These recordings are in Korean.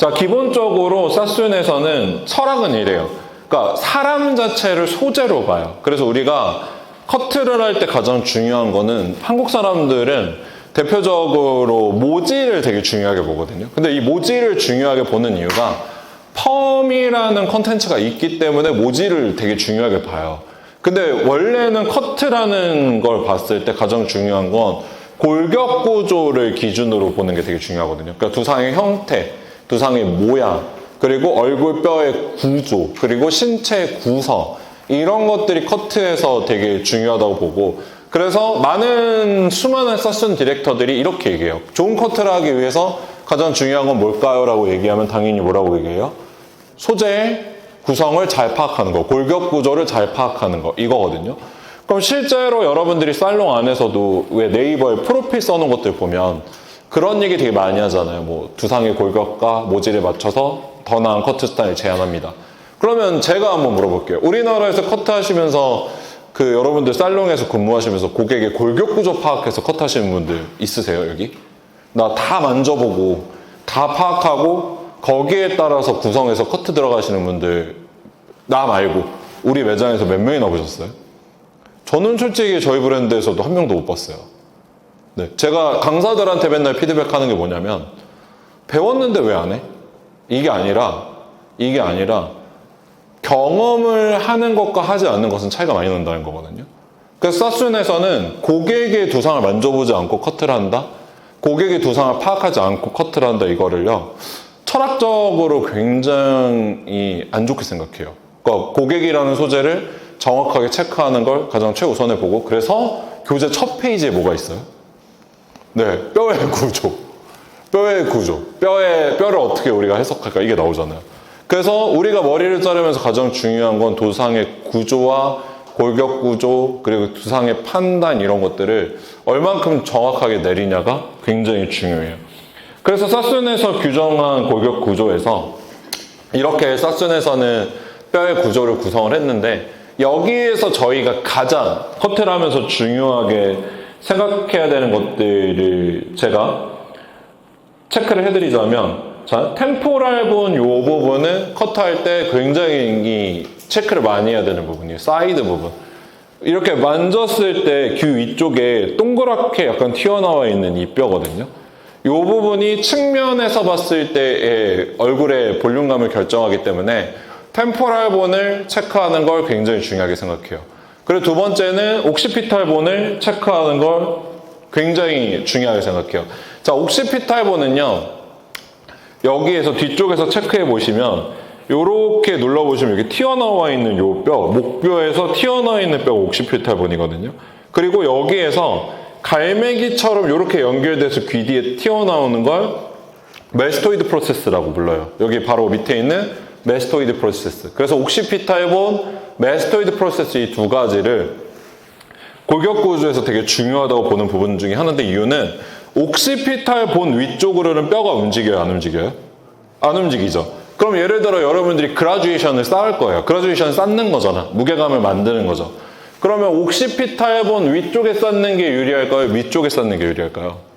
자, 기본적으로 사순에서는 철학은 이래요. 그러니까 사람 자체를 소재로 봐요. 그래서 우리가 커트를 할 때 가장 중요한 거는 한국 사람들은 대표적으로 모지를 되게 중요하게 보거든요. 근데 이 모지를 중요하게 보는 이유가 펌이라는 컨텐츠가 있기 때문에 모지를 되게 중요하게 봐요. 근데 원래는 커트라는 걸 봤을 때 가장 중요한 건 골격 구조를 기준으로 보는 게 되게 중요하거든요. 그러니까 두상의 형태, 두상의 모양, 그리고 얼굴 뼈의 구조, 그리고 신체 구성, 이런 것들이 커트에서 되게 중요하다고 보고, 그래서 수많은 사순 디렉터들이 이렇게 얘기해요. 좋은 커트를 하기 위해서 가장 중요한 건 뭘까요? 라고 얘기하면 당연히 뭐라고 얘기해요? 소재의 구성을 잘 파악하는 거, 골격 구조를 잘 파악하는 거, 이거거든요. 그럼 실제로 여러분들이 살롱 안에서도 왜 네이버에 프로필 써놓은 것들 보면 그런 얘기 되게 많이 하잖아요. 뭐 두상의 골격과 모지를 맞춰서 더 나은 커트 스타일 제안합니다. 그러면 제가 한번 물어볼게요. 우리나라에서 커트 하시면서 여러분들 살롱에서 근무하시면서 고객의 골격 구조 파악해서 커트 하시는 분들 있으세요, 여기? 나 다 만져보고 다 파악하고 거기에 따라서 구성해서 커트 들어가시는 분들 나 말고 우리 매장에서 몇 명이나 보셨어요? 저는 솔직히 저희 브랜드에서도 한 명도 못 봤어요. 네, 제가 강사들한테 맨날 피드백하는 게 뭐냐면 배웠는데 왜 안 해? 이게 아니라 경험을 하는 것과 하지 않는 것은 차이가 많이 난다는 거거든요. 그래서 사순에서는 고객의 두상을 만져보지 않고 커트를 한다, 고객의 두상을 파악하지 않고 커트를 한다, 이거를요 철학적으로 굉장히 안 좋게 생각해요. 그러니까 고객이라는 소재를 정확하게 체크하는 걸 가장 최우선에 보고, 그래서 교재 첫 페이지에 뭐가 있어요? 네, 뼈의 구조. 뼈를 어떻게 우리가 해석할까, 이게 나오잖아요. 그래서 우리가 머리를 자르면서 가장 중요한 건 두상의 구조와 골격 구조, 그리고 두상의 판단, 이런 것들을 얼만큼 정확하게 내리냐가 굉장히 중요해요. 그래서 사순에서 규정한 골격 구조에서 이렇게 사순에서는 뼈의 구조를 구성을 했는데, 여기에서 저희가 가장 커트를 하면서 중요하게 생각해야 되는 것들을 제가 체크를 해드리자면, 자, 템포랄 본 이 부분은 커트할 때 굉장히 체크를 많이 해야 되는 부분이에요. 사이드 부분. 이렇게 만졌을 때 귀 위쪽에 동그랗게 약간 튀어나와 있는 이 뼈거든요. 이 부분이 측면에서 봤을 때의 얼굴의 볼륨감을 결정하기 때문에 템포랄 본을 체크하는 걸 굉장히 중요하게 생각해요. 그리고 두 번째는 옥시피탈 본을 체크하는 걸 굉장히 중요하게 생각해요. 자, 옥시피탈 본은요, 여기에서 뒤쪽에서 체크해 보시면 이렇게 눌러보시면 이렇게 튀어나와 있는 이 뼈, 목뼈에서 튀어나와 있는 뼈가 옥시피탈 본이거든요. 그리고 여기에서 갈매기처럼 이렇게 연결돼서 귀 뒤에 튀어나오는 걸 메스토이드 프로세스라고 불러요. 여기 바로 밑에 있는 메스토이드 프로세스. 그래서 옥시피탈 본, 메스토이드 프로세스, 이 두 가지를 골격 구조에서 되게 중요하다고 보는 부분 중에 하나인데, 이유는 옥시피탈 본 위쪽으로는 뼈가 움직여요, 안 움직여요? 안 움직이죠. 그럼 예를 들어 여러분들이 그라듀에이션을 쌓을 거예요. 그라듀에이션 쌓는 거잖아. 무게감을 만드는 거죠. 그러면 옥시피탈 본 위쪽에 쌓는 게 유리할까요? 위쪽에 쌓는 게 유리할까요?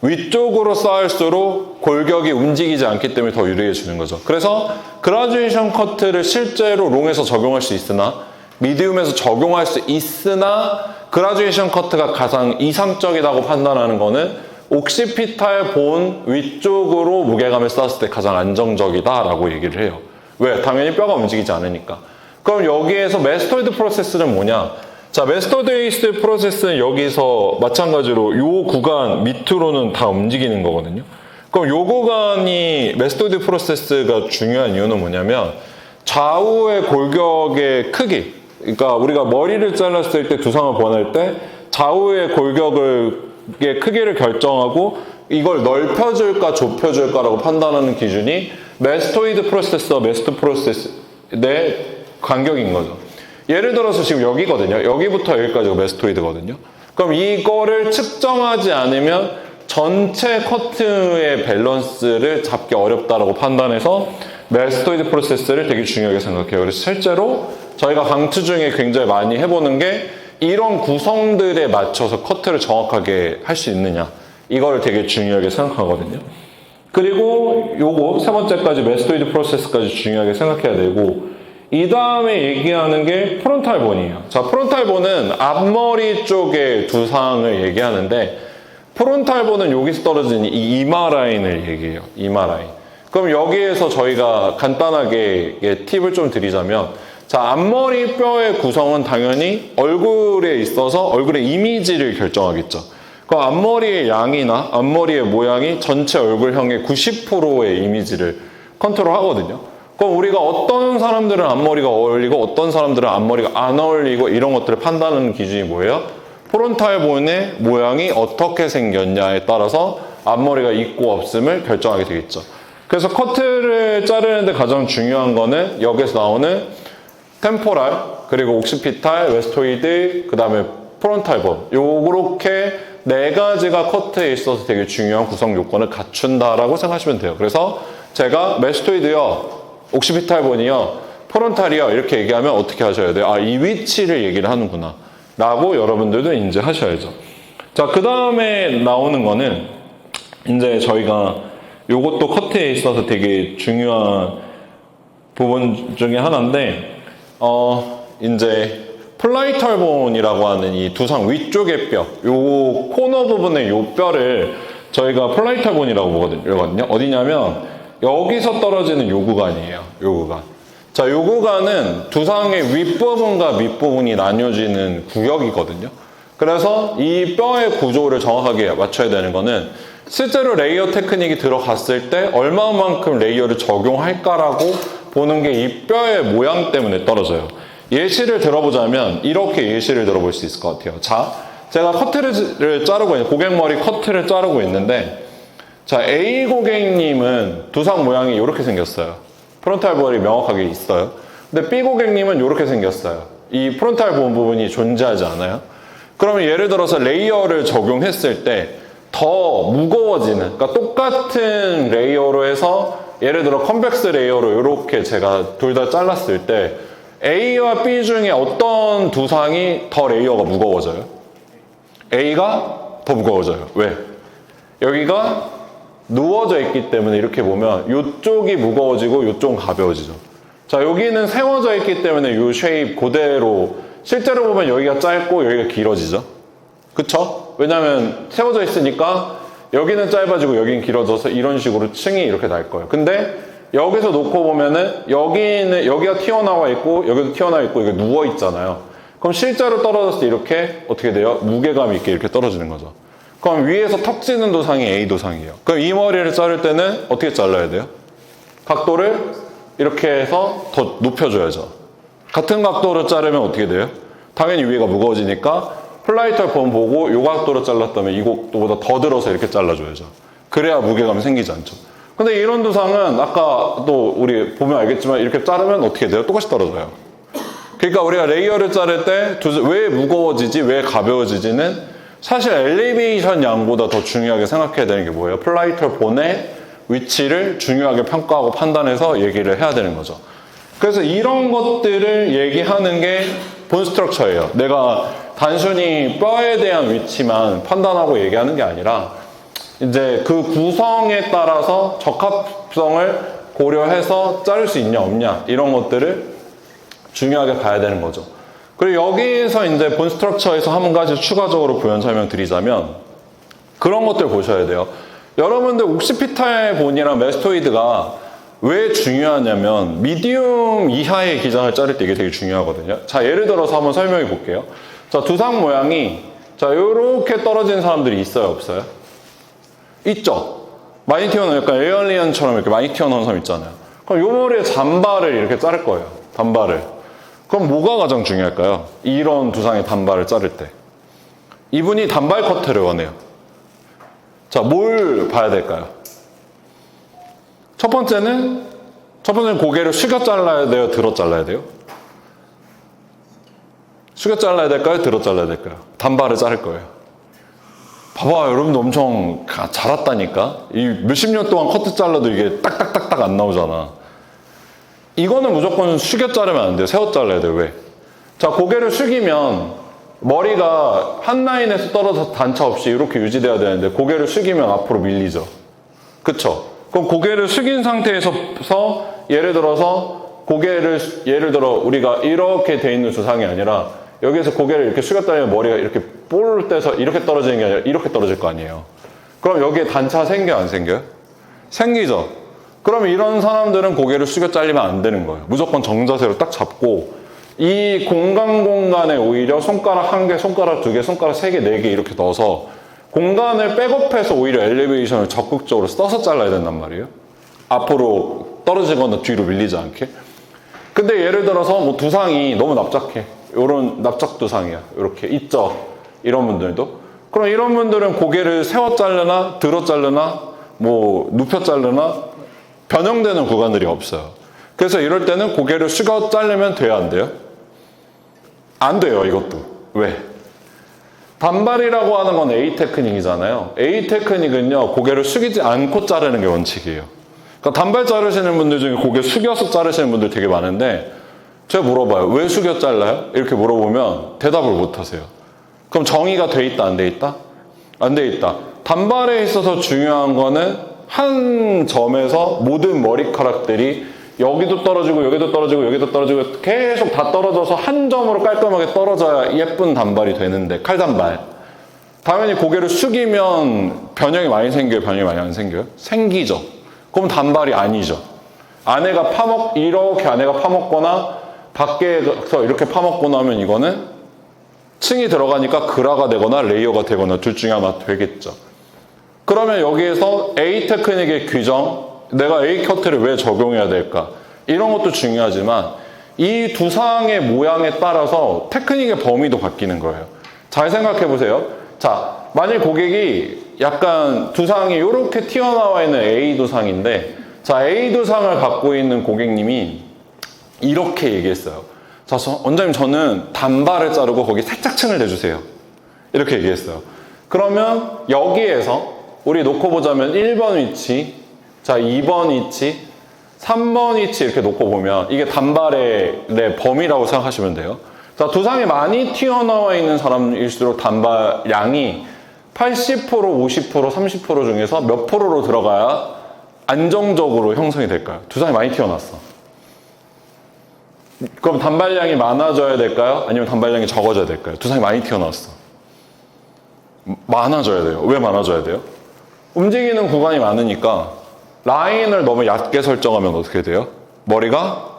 위쪽으로 쌓을수록 골격이 움직이지 않기 때문에 더 유리해지는 거죠. 그래서 그라듀에이션 커트를 실제로 롱에서 적용할 수 있으나, 미디움에서 적용할 수 있으나 그라듀에이션 커트가 가장 이상적이라고 판단하는 거는 옥시피탈 본 위쪽으로 무게감을 쌓았을 때 가장 안정적이다라고 얘기를 해요. 왜? 당연히 뼈가 움직이지 않으니까. 그럼 여기에서 메스토이드 프로세스는 뭐냐? 자, 메스토이드 프로세스는 여기서 마찬가지로 요 구간 밑으로는 다 움직이는 거거든요. 그럼 요 구간이 메스토이드 프로세스가 중요한 이유는 뭐냐면, 좌우의 골격의 크기, 그러니까 우리가 머리를 잘랐을 때 두상을 보낼 때 좌우의 골격의 크기를 결정하고 이걸 넓혀줄까 좁혀줄까라고 판단하는 기준이 메스토이드 프로세스와 메스토 프로세스의 간격인 거죠. 예를 들어서 지금 여기거든요. 여기부터 여기까지가 메스토이드거든요. 그럼 이거를 측정하지 않으면 전체 커트의 밸런스를 잡기 어렵다라고 판단해서 메스토이드 프로세스를 되게 중요하게 생각해요. 그래서 실제로 저희가 강투 중에 굉장히 많이 해보는 게 이런 구성들에 맞춰서 커트를 정확하게 할 수 있느냐, 이걸 되게 중요하게 생각하거든요. 그리고 요거 세 번째까지 메스토이드 프로세스까지 중요하게 생각해야 되고, 이 다음에 얘기하는 게 프론탈 본이에요. 자, 프론탈 본은 앞머리 쪽의 두상을 얘기하는데, 프론탈 본은 여기서 떨어지는 이 이마 라인을 얘기해요. 이마 라인. 그럼 여기에서 저희가 간단하게 팁을 좀 드리자면, 자, 앞머리 뼈의 구성은 당연히 얼굴에 있어서 얼굴의 이미지를 결정하겠죠. 그 앞머리의 양이나 앞머리의 모양이 전체 얼굴형의 90%의 이미지를 컨트롤하거든요. 그럼 우리가 어떤 사람들은 앞머리가 어울리고 어떤 사람들은 앞머리가 안 어울리고 이런 것들을 판단하는 기준이 뭐예요? 프론탈 본의 모양이 어떻게 생겼냐에 따라서 앞머리가 있고 없음을 결정하게 되겠죠. 그래서 커트를 자르는데 가장 중요한 거는 여기서 나오는 템포랄, 그리고 옥시피탈, 웨스토이드, 그 다음에 프론탈 본. 요렇게 네 가지가 커트에 있어서 되게 중요한 구성 요건을 갖춘다라고 생각하시면 돼요. 그래서 제가 메스토이드요, 옥시피탈 본이요, 프론탈이요 이렇게 얘기하면 어떻게 하셔야 돼요? 아, 이 위치를 얘기를 하는구나 라고 여러분들도 인지하셔야죠. 자, 그 다음에 나오는 거는 이제 저희가 요것도 커트에 있어서 되게 중요한 부분 중에 하나인데, 이제 플라이털 본이라고 하는 이 두상 위쪽의 뼈, 요 코너 부분의 요 뼈를 저희가 플라이털 본이라고 보거든요. 어디냐면 여기서 떨어지는 요 구간이에요. 요 구간. 자, 요 구간은 두상의 윗부분과 밑부분이 나뉘어지는 구역이거든요. 그래서 이 뼈의 구조를 정확하게 맞춰야 되는 거는 실제로 레이어 테크닉이 들어갔을 때 얼마만큼 레이어를 적용할까라고 보는 게 이 뼈의 모양 때문에 떨어져요. 예시를 들어보자면 이렇게 예시를 들어볼 수 있을 것 같아요. 자, 제가 커트를 자르고 있는 고객머리 커트를 자르고 있는데, 자, A 고객님은 두상 모양이 이렇게 생겼어요. 프론탈 볼이 명확하게 있어요. 근데 B 고객님은 이렇게 생겼어요. 이 프론탈 본 부분이 존재하지 않아요. 그러면 예를 들어서 레이어를 적용했을 때 더 무거워지는, 그러니까 똑같은 레이어로 해서 예를 들어 컨벡스 레이어로 이렇게 제가 둘 다 잘랐을 때 A와 B 중에 어떤 두상이 더 레이어가 무거워져요? A가 더 무거워져요. 왜? 여기가 누워져 있기 때문에 이렇게 보면 이쪽이 무거워지고 이쪽은 가벼워지죠. 자, 여기는 세워져 있기 때문에 이 쉐입 그대로 실제로 보면 여기가 짧고 여기가 길어지죠. 그쵸? 왜냐면 세워져 있으니까 여기는 짧아지고 여기는 길어져서 이런 식으로 층이 이렇게 날 거예요. 근데 여기서 놓고 보면은 여기가 튀어나와 있고 여기도 튀어나와 있고 이게 누워 있잖아요. 그럼 실제로 떨어졌을 때 이렇게 어떻게 돼요? 무게감 있게 이렇게 떨어지는 거죠. 그럼 위에서 턱 찌는 도상이 A 도상이에요. 그럼 이 머리를 자를 때는 어떻게 잘라야 돼요? 각도를 이렇게 해서 더 높여줘야죠. 같은 각도로 자르면 어떻게 돼요? 당연히 위가 무거워지니까 플라이털 본 보고 이 각도로 잘랐다면 이 각도보다 더 들어서 이렇게 잘라줘야죠. 그래야 무게감이 생기지 않죠. 근데 이런 두상은 아까 또 우리 보면 알겠지만 이렇게 자르면 어떻게 돼요? 똑같이 떨어져요. 그러니까 우리가 레이어를 자를 때 왜 무거워지지, 왜 가벼워지지는 사실 엘리베이션 양보다 더 중요하게 생각해야 되는 게 뭐예요? 플라이털 본의 위치를 중요하게 평가하고 판단해서 얘기를 해야 되는 거죠. 그래서 이런 것들을 얘기하는 게 본 스트럭처예요. 내가 단순히 뼈에 대한 위치만 판단하고 얘기하는 게 아니라 이제 그 구성에 따라서 적합성을 고려해서 자를 수 있냐 없냐 이런 것들을 중요하게 봐야 되는 거죠. 그리고 여기에서 이제 본 스트럭처에서 한 가지 추가적으로 부연 설명드리자면 그런 것들 보셔야 돼요. 여러분들 옥시피탈 본이랑 메스토이드가 왜 중요하냐면 미디움 이하의 기장을 자를 때 이게 되게 중요하거든요. 자, 예를 들어서 한번 설명해 볼게요. 자, 두상 모양이 자 이렇게 떨어진 사람들이 있어요, 없어요? 있죠. 많이 튀어나온 약간 에얼리언처럼 이렇게 많이 튀어나온 사람 있잖아요. 그럼 요 머리에 단발을 이렇게 자를 거예요. 단발을. 그럼 뭐가 가장 중요할까요? 이런 두상의 단발을 자를 때 이분이 단발 커트를 원해요. 자, 뭘 봐야 될까요? 첫 번째는 고개를 숙여 잘라야 돼요? 들어 잘라야 돼요? 숙여 잘라야 될까요? 들어 잘라야 될까요? 단발을 자를 거예요. 봐봐, 여러분도 엄청 자랐다니까? 이 몇십 년 동안 커트 잘라도 이게 딱딱딱딱 안 나오잖아. 이거는 무조건 숙여 자르면 안 돼요. 세워 잘라야 돼요. 왜? 자, 고개를 숙이면 머리가 한 라인에서 떨어져서 단차 없이 이렇게 유지돼야 되는데 고개를 숙이면 앞으로 밀리죠. 그쵸? 그럼 고개를 숙인 상태에서 예를 들어 우리가 이렇게 돼 있는 두상이 아니라 여기에서 고개를 이렇게 숙였다면 머리가 이렇게 볼 떼서 이렇게 떨어지는 게 아니라 이렇게 떨어질 거 아니에요. 그럼 여기에 단차가 생겨요, 안 생겨요? 생기죠. 그럼 이런 사람들은 고개를 숙여 잘리면 안 되는 거예요. 무조건 정자세로 딱 잡고 이 공간에 오히려 손가락 1개, 손가락 2개, 손가락 3개, 4개 이렇게 넣어서 공간을 백업해서 오히려 엘리베이션을 적극적으로 써서 잘라야 된단 말이에요. 앞으로 떨어지거나 뒤로 밀리지 않게. 근데 예를 들어서 뭐 두상이 너무 납작해. 요런 납작 두상이야. 이렇게 있죠. 이런 분들도. 그럼 이런 분들은 고개를 세워 자르나 들어 자르나 뭐 눕혀 자르나 변형되는 구간들이 없어요. 그래서 이럴 때는 고개를 숙여 자르면 돼요, 안 돼요? 안 돼요, 이것도. 왜? 단발이라고 하는 건 A 테크닉이잖아요. A 테크닉은요, 고개를 숙이지 않고 자르는 게 원칙이에요. 그러니까 단발 자르시는 분들 중에 고개 숙여서 자르시는 분들 되게 많은데 제가 물어봐요. 왜 숙여 잘라요? 이렇게 물어보면 대답을 못 하세요. 그럼 정의가 돼 있다, 안 돼 있다? 안 돼 있다. 단발에 있어서 중요한 거는 한 점에서 모든 머리카락들이 여기도 떨어지고 여기도 떨어지고 여기도 떨어지고 계속 다 떨어져서 한 점으로 깔끔하게 떨어져야 예쁜 단발이 되는데, 칼단발. 당연히 고개를 숙이면 변형이 많이 생겨요? 변형이 많이 안 생겨요? 생기죠. 그럼 단발이 아니죠. 이렇게 안에가 파먹거나 밖에서 이렇게 파먹거나 하면 이거는 층이 들어가니까 그라가 되거나 레이어가 되거나 둘 중에 하나 되겠죠. 그러면 여기에서 A 테크닉의 규정, 내가 A 커트를 왜 적용해야 될까? 이런 것도 중요하지만 이 두상의 모양에 따라서 테크닉의 범위도 바뀌는 거예요. 잘 생각해 보세요. 자, 만일 고객이 약간 두상이 이렇게 튀어나와 있는 A 두상인데, 자, A 두상을 갖고 있는 고객님이 이렇게 얘기했어요. 자, 원장님 저는 단발을 자르고 거기 살짝 층을 내주세요. 이렇게 얘기했어요. 그러면 여기에서 우리 놓고 보자면 1번 위치, 자 2번 위치, 3번 위치 이렇게 놓고 보면 이게 단발의 범위라고 생각하시면 돼요. 자, 두상이 많이 튀어나와 있는 사람일수록 단발량이 80%, 50%, 30% 중에서 몇 프로로 들어가야 안정적으로 형성이 될까요? 두상이 많이 튀어나왔어. 그럼 단발량이 많아져야 될까요? 아니면 단발량이 적어져야 될까요? 두상이 많이 튀어나왔어. 많아져야 돼요. 왜 많아져야 돼요? 움직이는 구간이 많으니까 라인을 너무 얕게 설정하면 어떻게 돼요? 머리가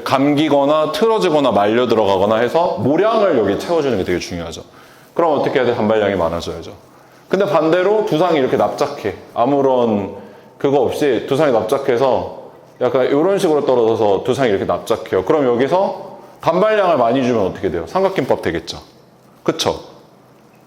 감기거나 틀어지거나 말려 들어가거나 해서 모량을 여기 채워주는 게 되게 중요하죠. 그럼 어떻게 해야 돼? 단발량이 많아져야죠. 근데 반대로 두상이 이렇게 납작해. 아무런 그거 없이 두상이 납작해서 약간 이런 식으로 떨어져서 두상이 이렇게 납작해요. 그럼 여기서 단발량을 많이 주면 어떻게 돼요? 삼각김밥 되겠죠. 그쵸?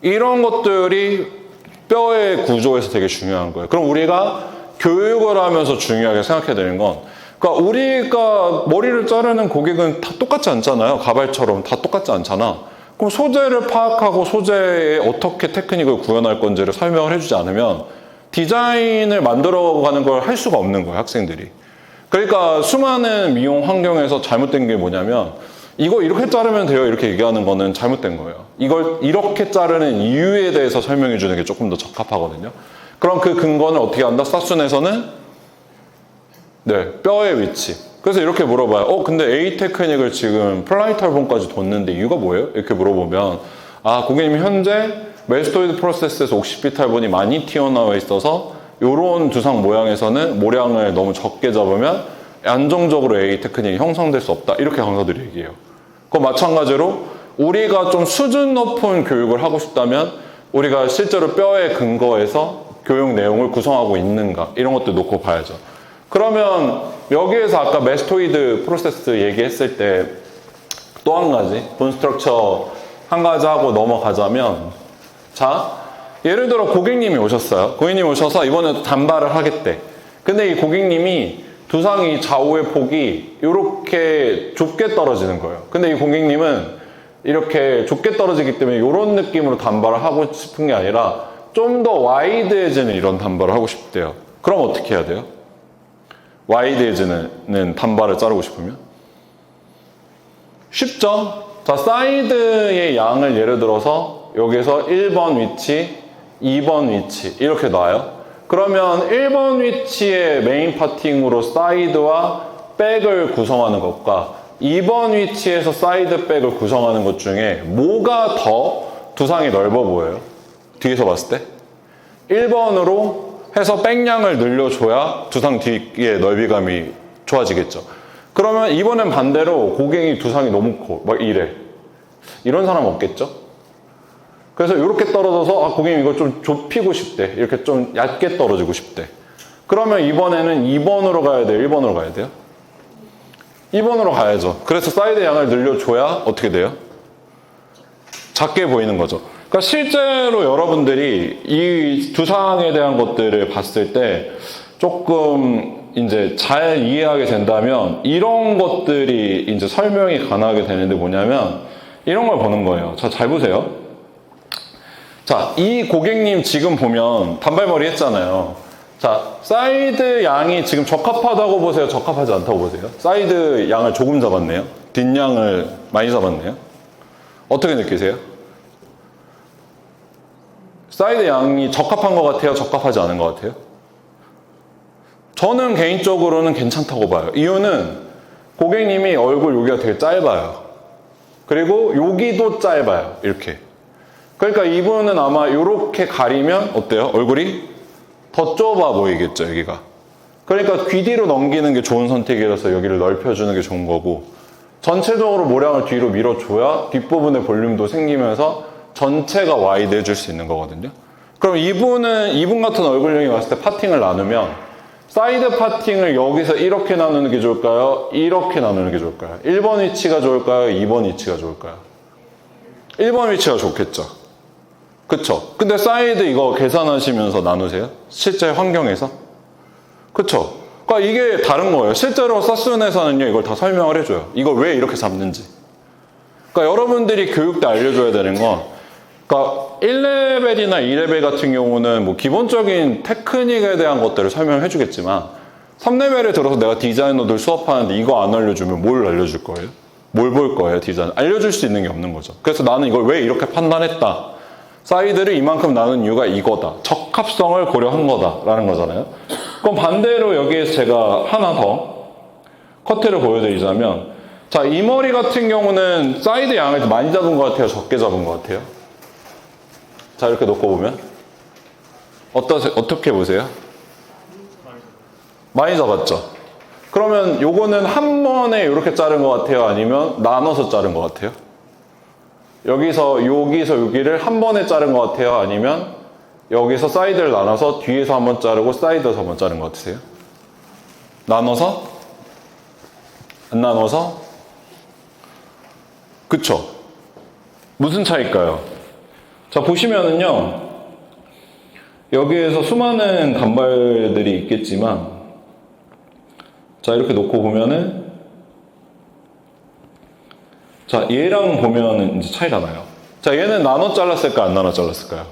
이런 것들이 뼈의 구조에서 되게 중요한 거예요. 그럼 우리가 교육을 하면서 중요하게 생각해야 되는 건, 그러니까 우리가 머리를 자르는 고객은 다 똑같지 않잖아요. 가발처럼 다 똑같지 않잖아. 그럼 소재를 파악하고 소재에 어떻게 테크닉을 구현할 건지를 설명을 해주지 않으면 디자인을 만들어가는 걸 할 수가 없는 거예요, 학생들이. 그러니까 수많은 미용 환경에서 잘못된 게 뭐냐면, 이거 이렇게 자르면 돼요 이렇게 얘기하는 거는 잘못된 거예요. 이걸 이렇게 자르는 이유에 대해서 설명해 주는 게 조금 더 적합하거든요. 그럼 그 근거는 어떻게 한다? 사순에서는 뼈의 위치. 그래서 이렇게 물어봐요. 근데 A 테크닉을 지금 플라이탈 본까지 뒀는데 이유가 뭐예요? 이렇게 물어보면, 고객님 현재 메스토이드 프로세스에서 옥시피탈 본이 많이 튀어나와 있어서 요런 두상 모양에서는 모량을 너무 적게 잡으면 안정적으로 A 테크닉이 형성될 수 없다. 이렇게 강사들이 얘기해요. 그럼 마찬가지로 우리가 좀 수준 높은 교육을 하고 싶다면 우리가 실제로 뼈에 근거해서 교육 내용을 구성하고 있는가, 이런 것도 놓고 봐야죠. 그러면 여기에서 아까 메스토이드 프로세스 얘기했을 때 또 한 가지 본 스트럭처 한 가지 하고 넘어가자면, 자 예를 들어 고객님이 오셨어요. 고객님이 오셔서 이번에도 단발을 하겠대. 근데 이 고객님이 두상이 좌우의 폭이 이렇게 좁게 떨어지는 거예요. 근데 이 고객님은 이렇게 좁게 떨어지기 때문에 이런 느낌으로 단발을 하고 싶은 게 아니라 좀 더 와이드해지는 이런 단발을 하고 싶대요. 그럼 어떻게 해야 돼요? 와이드해지는 단발을 자르고 싶으면? 쉽죠? 자, 사이드의 양을 예를 들어서 여기서 1번 위치, 2번 위치 이렇게 놔요. 그러면 1번 위치의 메인 파팅으로 사이드와 백을 구성하는 것과 2번 위치에서 사이드 백을 구성하는 것 중에 뭐가 더 두상이 넓어 보여요? 뒤에서 봤을 때? 1번으로 해서 백량을 늘려줘야 두상 뒤의 넓이감이 좋아지겠죠. 그러면 이번엔 반대로 고객이 두상이 너무 커. 막 이래. 이런 사람 없겠죠? 그래서 이렇게 떨어져서 고객님 이거 좀 좁히고 싶대. 이렇게 좀 얕게 떨어지고 싶대. 그러면 이번에는 2번으로 가야 돼요? 1번으로 가야 돼요? 2번으로 가야죠. 그래서 사이드 양을 늘려줘야 어떻게 돼요? 작게 보이는 거죠. 그러니까 실제로 여러분들이 이 두상에 대한 것들을 봤을 때 조금 이제 잘 이해하게 된다면 이런 것들이 이제 설명이 가능하게 되는데 뭐냐면 이런 걸 보는 거예요. 자, 잘 보세요. 자, 이 고객님 지금 보면 단발머리 했잖아요. 자, 사이드 양이 지금 적합하다고 보세요? 적합하지 않다고 보세요? 사이드 양을 조금 잡았네요. 뒷양을 많이 잡았네요. 어떻게 느끼세요? 사이드 양이 적합한 것 같아요? 적합하지 않은 것 같아요? 저는 개인적으로는 괜찮다고 봐요. 이유는 고객님이 얼굴 여기가 되게 짧아요. 그리고 여기도 짧아요. 이렇게. 그러니까 이분은 아마 이렇게 가리면 어때요? 얼굴이 더 좁아 보이겠죠, 여기가. 그러니까 귀 뒤로 넘기는 게 좋은 선택이라서 여기를 넓혀주는 게 좋은 거고, 전체적으로 모량을 뒤로 밀어줘야 뒷부분의 볼륨도 생기면서 전체가 와이드 해줄 수 있는 거거든요. 그럼 이분 같은 얼굴형이 왔을 때 파팅을 나누면 사이드 파팅을 여기서 이렇게 나누는 게 좋을까요? 이렇게 나누는 게 좋을까요? 1번 위치가 좋을까요? 2번 위치가 좋을까요? 1번 위치가 좋겠죠. 그쵸? 근데 사이드 이거 계산하시면서 나누세요? 실제 환경에서? 그쵸? 그러니까 이게 다른 거예요. 실제로 사스온에서는요, 이걸 다 설명을 해줘요. 이걸 왜 이렇게 잡는지. 그러니까 여러분들이 교육 때 알려줘야 되는 건, 그러니까 1레벨이나 2레벨 같은 경우는 뭐 기본적인 테크닉에 대한 것들을 설명을 해주겠지만, 3레벨에 들어서 내가 디자이너들 수업하는데 이거 안 알려주면 뭘 알려줄 거예요? 뭘 볼 거예요, 디자인? 알려줄 수 있는 게 없는 거죠. 그래서 나는 이걸 왜 이렇게 판단했다. 사이드를 이만큼 나눈 이유가 이거다. 적합성을 고려한 거다라는 거잖아요. 그럼 반대로 여기에서 제가 하나 더 커트를 보여드리자면, 자, 이 머리 같은 경우는 사이드 양을 많이 잡은 것 같아요? 적게 잡은 것 같아요? 자, 이렇게 놓고 보면 어떻게 보세요? 많이 잡았죠? 그러면 요거는 한 번에 이렇게 자른 것 같아요? 아니면 나눠서 자른 것 같아요? 여기서 여기를 한 번에 자른 것 같아요? 아니면 여기서 사이드를 나눠서 뒤에서 한 번 자르고 사이드에서 한 번 자른 것 같으세요? 나눠서? 안 나눠서? 그쵸? 무슨 차이일까요? 자, 보시면은요, 여기에서 수많은 단발들이 있겠지만, 자, 이렇게 놓고 보면은, 자, 얘랑 보면은 이제 차이가 나요. 자, 얘는 나눠 잘랐을까요? 안 나눠 잘랐을까요?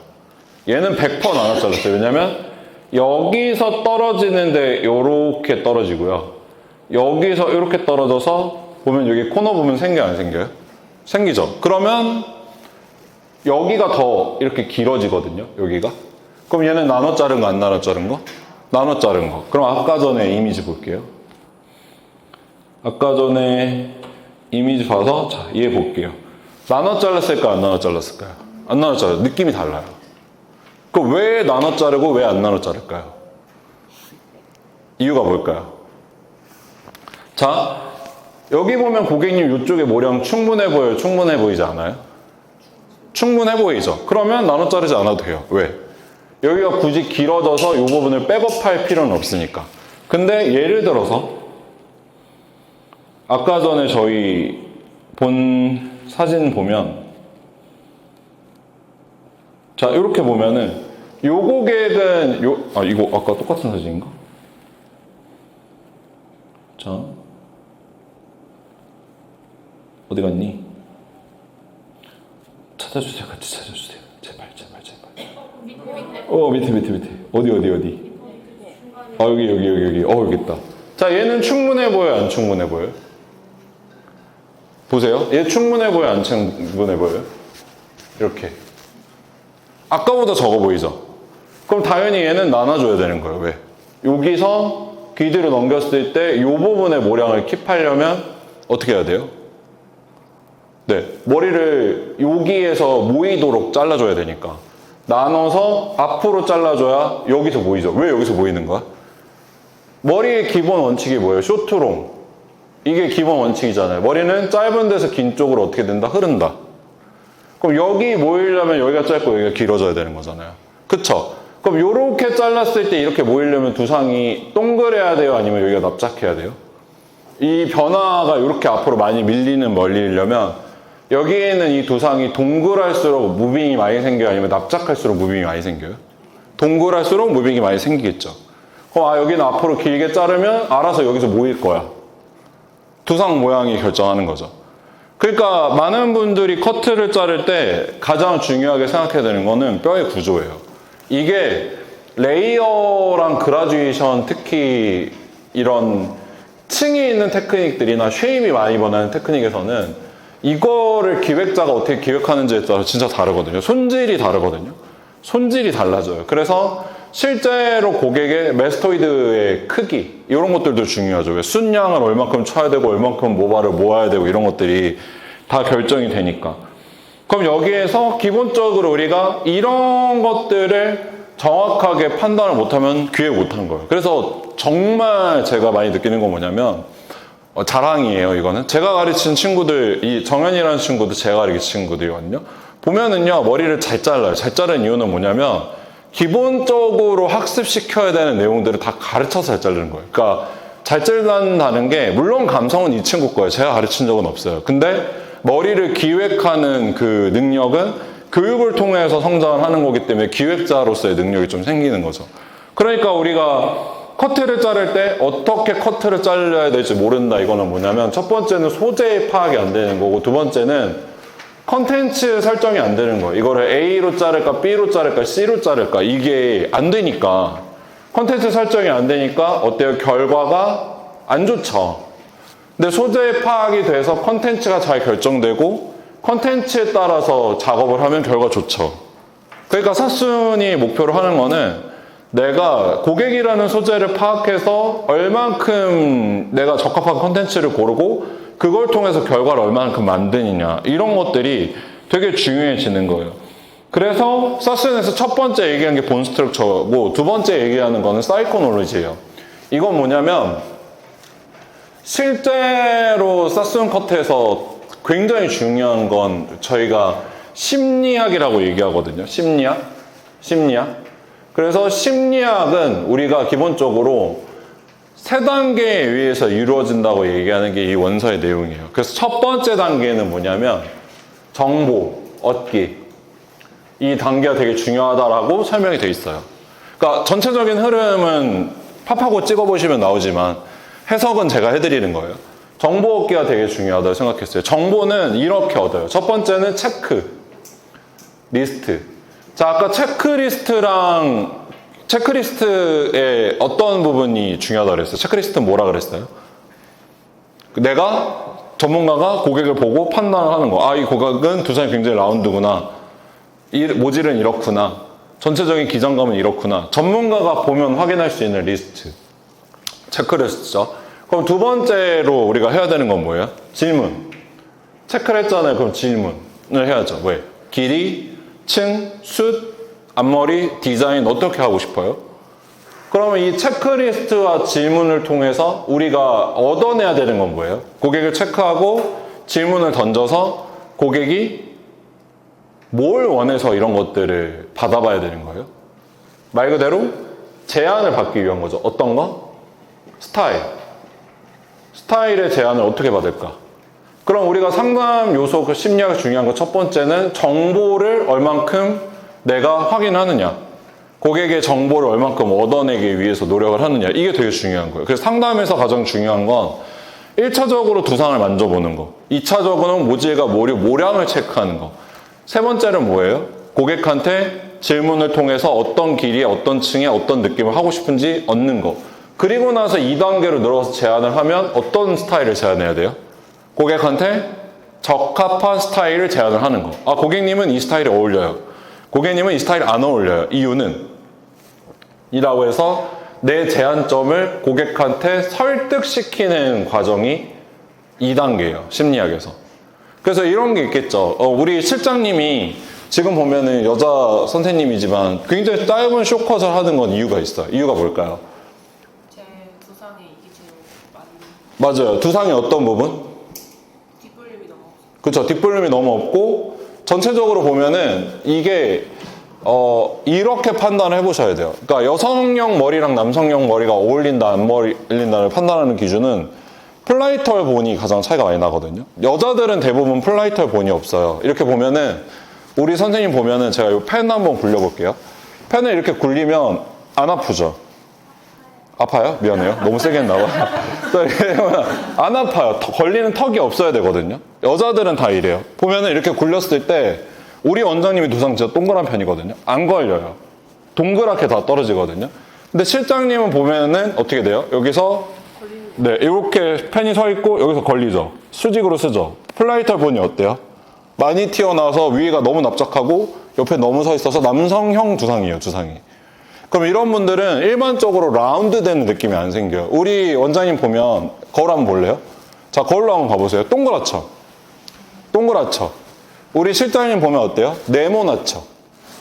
얘는 100% 나눠 잘랐어요. 왜냐면 여기서 떨어지는데 이렇게 떨어지고요. 여기서 이렇게 떨어져서 보면 여기 코너 부분 생겨요? 안 생겨요? 생기죠. 그러면 여기가 더 이렇게 길어지거든요. 여기가. 그럼 얘는 나눠 자른 거, 안 나눠 자른 거? 나눠 자른 거. 그럼 아까 전에 이미지 볼게요. 아까 전에 이미지 봐서 자, 얘 볼게요. 나눠 잘랐을까요? 안 나눠 잘랐을까요? 안 나눠 잘랐어요. 느낌이 달라요. 그럼 왜 나눠 자르고 왜 안 나눠 자를까요? 이유가 뭘까요? 자, 여기 보면 고객님 이쪽에 모량 충분해 보여요? 충분해 보이지 않아요? 충분해 보이죠? 그러면 나눠 자르지 않아도 돼요. 왜? 여기가 굳이 길어져서 이 부분을 백업할 필요는 없으니까. 근데 예를 들어서 아까 전에 저희 본 사진 보면, 자, 이렇게 보면은 요 고객은 이거 아까 똑같은 사진인가? 자, 어디 갔니? 찾아주세요. 같이 찾아주세요. 제발. 밑에. 어디. 여기. 여기 있다. 자, 얘는 충분해 보여요? 안 충분해 보여요? 보세요. 얘 충분해 보여요? 안 충분해 보여요? 이렇게. 아까보다 적어 보이죠? 그럼 당연히 얘는 나눠줘야 되는 거예요. 왜? 여기서 귀 뒤로 넘겼을 때 이 부분의 모량을 킵하려면 어떻게 해야 돼요? 네, 머리를 여기에서 모이도록 잘라줘야 되니까 나눠서 앞으로 잘라줘야 여기서 모이죠. 왜 여기서 모이는 거야? 머리의 기본 원칙이 뭐예요? 쇼트롱. 이게 기본 원칙이잖아요. 머리는 짧은 데서 긴 쪽으로 어떻게 된다? 흐른다. 그럼 여기 모이려면 여기가 짧고 여기가 길어져야 되는 거잖아요. 그쵸? 그럼 이렇게 잘랐을 때 이렇게 모이려면 두상이 동그래야 돼요? 아니면 여기가 납작해야 돼요? 이 변화가 이렇게 앞으로 많이 밀리는 머리려면 여기에는 이 두상이 동글할수록 무빙이 많이 생겨요? 아니면 납작할수록 무빙이 많이 생겨요? 동글할수록 무빙이 많이 생기겠죠. 그럼 여기는 앞으로 길게 자르면 알아서 여기서 모일 거야. 두상 모양이 결정하는 거죠. 그러니까 많은 분들이 커트를 자를 때 가장 중요하게 생각해야 되는 거는 뼈의 구조예요. 이게 레이어랑 그라듀에이션, 특히 이런 층이 있는 테크닉들이나 쉐입이 많이 변하는 테크닉에서는 이거를 기획자가 어떻게 기획하는지에 따라 진짜 다르거든요. 손질이 다르거든요. 손질이 달라져요. 그래서 실제로 고객의 메스토이드의 크기 이런 것들도 중요하죠. 순양을 얼만큼 쳐야 되고 얼만큼 모발을 모아야 되고 이런 것들이 다 결정이 되니까. 그럼 여기에서 기본적으로 우리가 이런 것들을 정확하게 판단을 못하면 기획 못한 거예요. 그래서 정말 제가 많이 느끼는 건 뭐냐면 자랑이에요. 이거는 제가 가르친 친구들, 이 정현이라는 친구도 제가 가르친 친구들이거든요. 보면은요 머리를 잘 잘라요. 잘 자르는 이유는 뭐냐면 기본적으로 학습시켜야 되는 내용들을 다 가르쳐서 잘 자르는 거예요. 그러니까 잘 자른다는 게 물론 감성은 이 친구 거예요. 제가 가르친 적은 없어요. 근데 머리를 기획하는 그 능력은 교육을 통해서 성장을 하는 거기 때문에 기획자로서의 능력이 좀 생기는 거죠. 그러니까 우리가 커트를 자를 때 어떻게 커트를 잘라야 될지 모른다. 이거는 뭐냐면 첫 번째는 소재의 파악이 안 되는 거고 두 번째는 컨텐츠 설정이 안 되는 거예요. 이거를 A로 자를까 B로 자를까 C로 자를까 이게 안 되니까 컨텐츠 설정이 안 되니까 어때요? 결과가 안 좋죠. 근데 소재의 파악이 돼서 컨텐츠가 잘 결정되고 컨텐츠에 따라서 작업을 하면 결과 좋죠. 그러니까 사순이 목표로 하는 거는 내가 고객이라는 소재를 파악해서 얼만큼 내가 적합한 컨텐츠를 고르고 그걸 통해서 결과를 얼만큼 만드느냐 이런 것들이 되게 중요해지는 거예요. 그래서 사순에서 첫 번째 얘기한 게 본 스트럭처고 두 번째 얘기하는 거는 사이코놀로지예요. 이건 뭐냐면 실제로 사순 커트에서 굉장히 중요한 건 저희가 심리학이라고 얘기하거든요. 심리학. 그래서 심리학은 우리가 기본적으로 세 단계에 의해서 이루어진다고 얘기하는 게 이 원서의 내용이에요. 그래서 첫 번째 단계는 뭐냐면 정보 얻기. 이 단계가 되게 중요하다라고 설명이 돼 있어요. 그러니까 전체적인 흐름은 팝하고 찍어보시면 나오지만 해석은 제가 해드리는 거예요. 정보 얻기가 되게 중요하다고 생각했어요. 정보는 이렇게 얻어요. 첫 번째는 리스트. 자, 아까 체크리스트의 어떤 부분이 중요하다고 그랬어요? 체크리스트는 뭐라 그랬어요? 내가 전문가가 고객을 보고 판단을 하는 거. 이 고객은 두상이 굉장히 라운드구나. 이 모질은 이렇구나. 전체적인 기장감은 이렇구나. 전문가가 보면 확인할 수 있는 리스트. 체크리스트죠. 그럼 두 번째로 우리가 해야 되는 건 뭐예요? 질문. 체크를 했잖아요. 그럼 질문을 해야죠. 왜? 길이, 층, 숱, 앞머리, 디자인 어떻게 하고 싶어요? 그러면 이 체크리스트와 질문을 통해서 우리가 얻어내야 되는 건 뭐예요? 고객을 체크하고 질문을 던져서 고객이 뭘 원해서 이런 것들을 받아봐야 되는 거예요? 말 그대로 제안을 받기 위한 거죠. 어떤 거? 스타일의 제안을 어떻게 받을까? 그럼 우리가 상담 요소 그 심리학이 중요한 거 첫 번째는 정보를 얼만큼 내가 확인하느냐. 고객의 정보를 얼만큼 얻어내기 위해서 노력을 하느냐. 이게 되게 중요한 거예요. 그래서 상담에서 가장 중요한 건 1차적으로 두상을 만져보는 거. 2차적으로는 모질과 모량을 체크하는 거. 세 번째는 뭐예요? 고객한테 질문을 통해서 어떤 길이에 어떤 층에 어떤 느낌을 하고 싶은지 얻는 거. 그리고 나서 2단계로 늘어서 제안을 하면 어떤 스타일을 제안해야 돼요? 고객한테 적합한 스타일을 제안을 하는 거. 고객님은 이 스타일이 어울려요. 고객님은 이 스타일 안 어울려요. 이유는 이라고 해서 내 제한점을 고객한테 설득시키는 과정이 2단계예요. 심리학에서. 그래서 이런 게 있겠죠. 우리 실장님이 지금 보면은 여자 선생님이지만 굉장히 짧은 숏컷을 하는 건 이유가 있어요. 이유가 뭘까요? 제 두상에 이게 제일 많이. 맞아요. 두상의 어떤 부분? 뒷볼륨이 너무 없어요. 그렇죠. 뒷볼륨이 너무 없고 전체적으로 보면은 이게 이렇게 판단을 해보셔야 돼요. 그러니까 여성형 머리랑 남성형 머리가 어울린다 안 어울린다를 판단하는 기준은 플라이털 본이 가장 차이가 많이 나거든요. 여자들은 대부분 플라이털 본이 없어요. 이렇게 보면은 우리 선생님 보면은 제가 이 펜 한번 굴려볼게요. 펜을 이렇게 굴리면 안 아프죠? 아파요? 미안해요. 너무 세게 했나봐. 안 아파요. 걸리는 턱이 없어야 되거든요. 여자들은 다 이래요. 보면은 이렇게 굴렸을 때 우리 원장님이 두상 진짜 동그란 편이거든요. 안 걸려요. 동그랗게 다 떨어지거든요. 근데 실장님은 보면은 어떻게 돼요? 여기서 네, 이렇게 펜이 서 있고 여기서 걸리죠. 수직으로 쓰죠. 플라이털 본이 어때요? 많이 튀어나와서 위가 너무 납작하고 옆에 너무 서 있어서 남성형 두상이에요. 두상이. 그럼 이런 분들은 일반적으로 라운드 되는 느낌이 안 생겨요. 우리 원장님 보면 거울 한번 볼래요? 자, 거울로 한번 가보세요. 동그랗죠? 동그랗죠? 우리 실장님 보면 어때요? 네모나죠?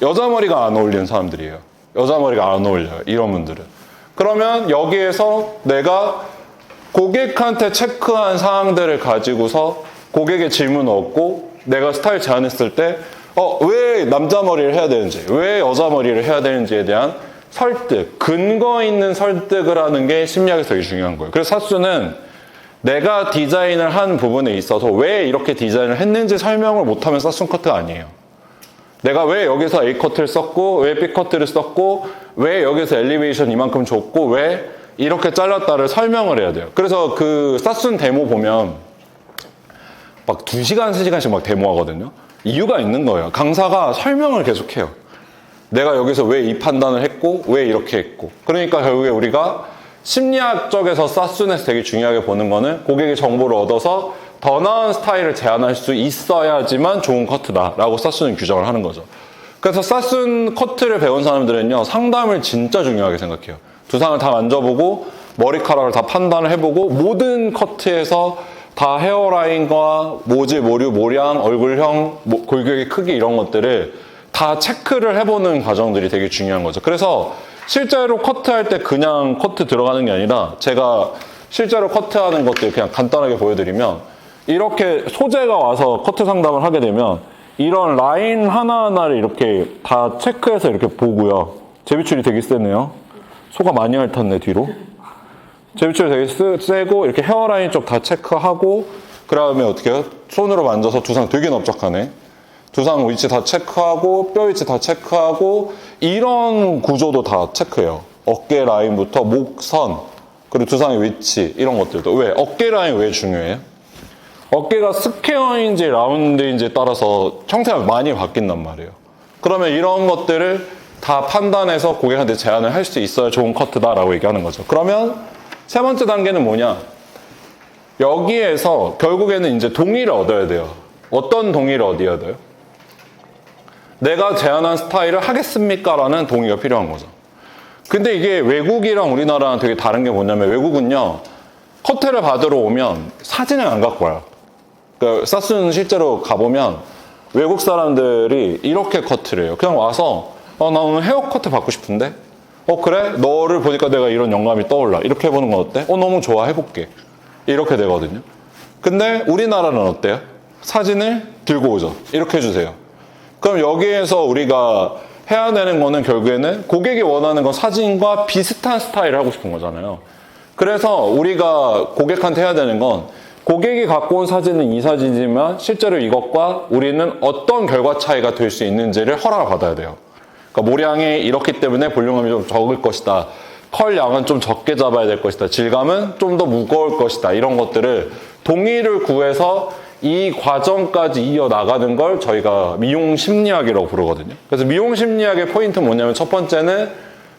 여자 머리가 안 어울리는 사람들이에요. 여자 머리가 안 어울려요. 이런 분들은. 그러면 여기에서 내가 고객한테 체크한 사항들을 가지고서 고객의 질문을 얻고 내가 스타일 제안했을 때 왜 남자 머리를 해야 되는지, 왜 여자 머리를 해야 되는지에 대한 설득, 근거 있는 설득을 하는 게 심리학에서 되게 중요한 거예요. 그래서 사수는 내가 디자인을 한 부분에 있어서 왜 이렇게 디자인을 했는지 설명을 못하면 사순 커트가 아니에요. 내가 왜 여기서 A 커트를 썼고, 왜 B 커트를 썼고, 왜 여기서 엘리베이션 이만큼 줬고, 왜 이렇게 잘랐다를 설명을 해야 돼요. 그래서 그 사순 데모 보면 막 2시간, 3시간씩 막 데모하거든요. 이유가 있는 거예요. 강사가 설명을 계속해요. 내가 여기서 왜 이 판단을 했고, 왜 이렇게 했고. 그러니까 결국에 우리가 심리학적에서 사순에서 되게 중요하게 보는 거는 고객의 정보를 얻어서 더 나은 스타일을 제안할 수 있어야지만 좋은 커트다라고 사순은 규정을 하는 거죠. 그래서 사순 커트를 배운 사람들은요, 상담을 진짜 중요하게 생각해요. 두상을 다 만져보고 머리카락을 다 판단을 해보고 모든 커트에서 다 헤어라인과 모질, 모류, 모량, 얼굴형, 골격의 크기 이런 것들을 다 체크를 해보는 과정들이 되게 중요한 거죠. 그래서 실제로 커트할 때 그냥 커트 들어가는 게 아니라 제가 실제로 커트하는 것들 그냥 간단하게 보여드리면 이렇게 소재가 와서 커트 상담을 하게 되면 이런 라인 하나하나를 이렇게 다 체크해서 이렇게 보고요. 제비출이 되게 세네요. 소가 많이 핥았네, 뒤로. 제비출이 되게 세고 이렇게 헤어라인 쪽 다 체크하고 그 다음에 어떻게 해요? 손으로 만져서 두상 되게 넓적하네. 두상 위치 다 체크하고 뼈 위치 다 체크하고 이런 구조도 다 체크해요. 어깨 라인부터 목선 그리고 두상의 위치 이런 것들도. 왜? 어깨 라인 왜 중요해요? 어깨가 스퀘어인지 라운드인지에 따라서 형태가 많이 바뀐단 말이에요. 그러면 이런 것들을 다 판단해서 고객한테 제안을 할 수 있어야 좋은 커트다라고 얘기하는 거죠. 그러면 세 번째 단계는 뭐냐? 여기에서 결국에는 이제 동의를 얻어야 돼요. 어떤 동의를 얻어야 돼요? 내가 제안한 스타일을 하겠습니까? 라는 동의가 필요한 거죠. 근데 이게 외국이랑 우리나라랑 되게 다른 게 뭐냐면 외국은요, 커트를 받으러 오면 사진을 안 갖고 와요. 그러니까 사스는 실제로 가보면 외국 사람들이 이렇게 커트를 해요. 그냥 와서 나 오늘 헤어 커트 받고 싶은데? 그래? 너를 보니까 내가 이런 영감이 떠올라. 이렇게 해보는 건 어때? 너무 좋아. 해볼게. 이렇게 되거든요. 근데 우리나라는 어때요? 사진을 들고 오죠. 이렇게 해주세요. 그럼 여기에서 우리가 해야 되는 거는 결국에는 고객이 원하는 건 사진과 비슷한 스타일을 하고 싶은 거잖아요. 그래서 우리가 고객한테 해야 되는 건 고객이 갖고 온 사진은 이 사진이지만 실제로 이것과 우리는 어떤 결과 차이가 될 수 있는지를 허락을 받아야 돼요. 그러니까 모량이 이렇기 때문에 볼륨감이 좀 적을 것이다. 컬 양은 좀 적게 잡아야 될 것이다. 질감은 좀 더 무거울 것이다. 이런 것들을 동의를 구해서 이 과정까지 이어나가는 걸 저희가 미용 심리학이라고 부르거든요. 그래서 미용 심리학의 포인트는 뭐냐면 첫 번째는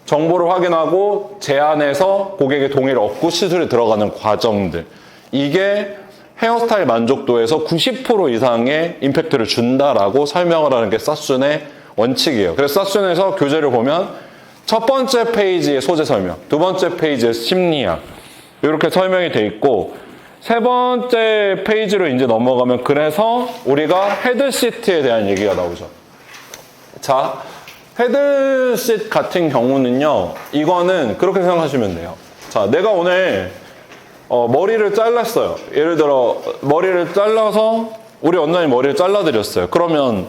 정보를 확인하고 제안해서 고객의 동의를 얻고 시술에 들어가는 과정들. 이게 헤어스타일 만족도에서 90% 이상의 임팩트를 준다라고 설명을 하는 게 사순의 원칙이에요. 그래서 사순에서 교재를 보면 첫 번째 페이지의 소재 설명, 두 번째 페이지의 심리학 이렇게 설명이 돼 있고 세 번째 페이지로 이제 넘어가면 그래서 우리가 헤드시트에 대한 얘기가 나오죠. 자, 헤드시트 같은 경우는요. 이거는 그렇게 생각하시면 돼요. 자, 내가 오늘 머리를 잘랐어요. 예를 들어 머리를 잘라서 우리 원장님 머리를 잘라드렸어요. 그러면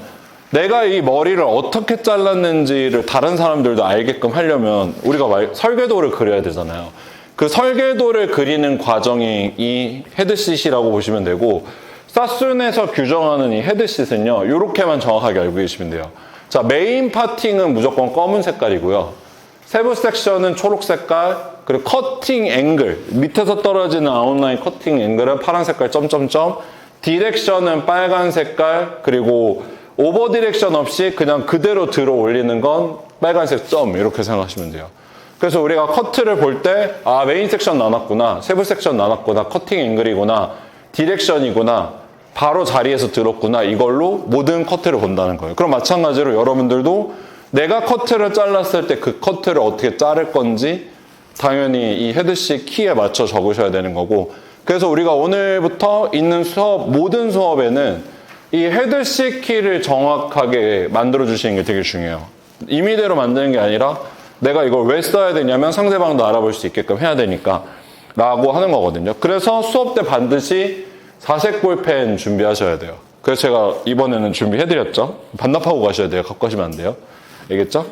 내가 이 머리를 어떻게 잘랐는지를 다른 사람들도 알게끔 하려면 우리가 설계도를 그려야 되잖아요. 그 설계도를 그리는 과정이 이 헤드시트라고 보시면 되고 사순에서 규정하는 이 헤드시트는요. 이렇게만 정확하게 알고 계시면 돼요. 자, 메인 파팅은 무조건 검은 색깔이고요. 세부 섹션은 초록 색깔, 그리고 커팅 앵글, 밑에서 떨어지는 아웃라인 커팅 앵글은 파란 색깔 점점점, 디렉션은 빨간 색깔, 그리고 오버 디렉션 없이 그냥 그대로 들어 올리는 건 빨간색 점 이렇게 생각하시면 돼요. 그래서 우리가 커트를 볼 때 아, 메인 섹션 나눴구나, 세부 섹션 나눴구나, 커팅 앵글이구나, 디렉션이구나, 바로 자리에서 들었구나, 이걸로 모든 커트를 본다는 거예요. 그럼 마찬가지로 여러분들도 내가 커트를 잘랐을 때 그 커트를 어떻게 자를 건지 당연히 이 헤드시트 키에 맞춰 적으셔야 되는 거고, 그래서 우리가 오늘부터 있는 수업, 모든 수업에는 이 헤드시트 키를 정확하게 만들어 주시는 게 되게 중요해요. 임의대로 만드는 게 아니라 내가 이걸 왜 써야 되냐면 상대방도 알아볼 수 있게끔 해야 되니까 라고 하는 거거든요. 그래서 수업 때 반드시 사색 볼펜 준비하셔야 돼요. 그래서 제가 이번에는 준비해드렸죠. 반납하고 가셔야 돼요. 갖고 가시면 안 돼요. 알겠죠?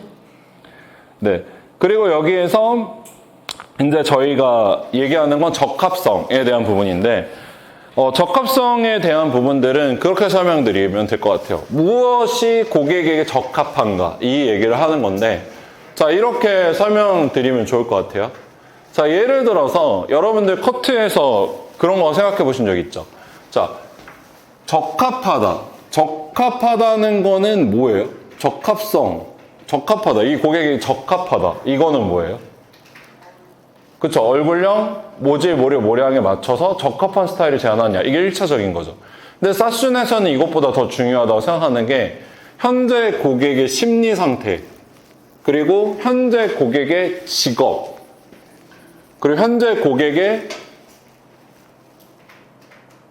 네. 그리고 여기에서 이제 저희가 얘기하는 건 적합성에 대한 부분인데, 적합성에 대한 부분들은 그렇게 설명드리면 될 것 같아요. 무엇이 고객에게 적합한가, 이 얘기를 하는 건데, 자, 이렇게 설명드리면 좋을 것 같아요. 자, 예를 들어서 여러분들 커트에서 그런 거 생각해 보신 적 있죠? 자, 적합하다. 적합하다는 거는 뭐예요? 적합성. 적합하다. 이 고객이 적합하다. 이거는 뭐예요? 그쵸? 얼굴형, 모질, 모량에 맞춰서 적합한 스타일을 제안하냐. 이게 1차적인 거죠. 근데 사순에서는 이것보다 더 중요하다고 생각하는 게 현재 고객의 심리 상태, 그리고 현재 고객의 직업, 그리고 현재 고객의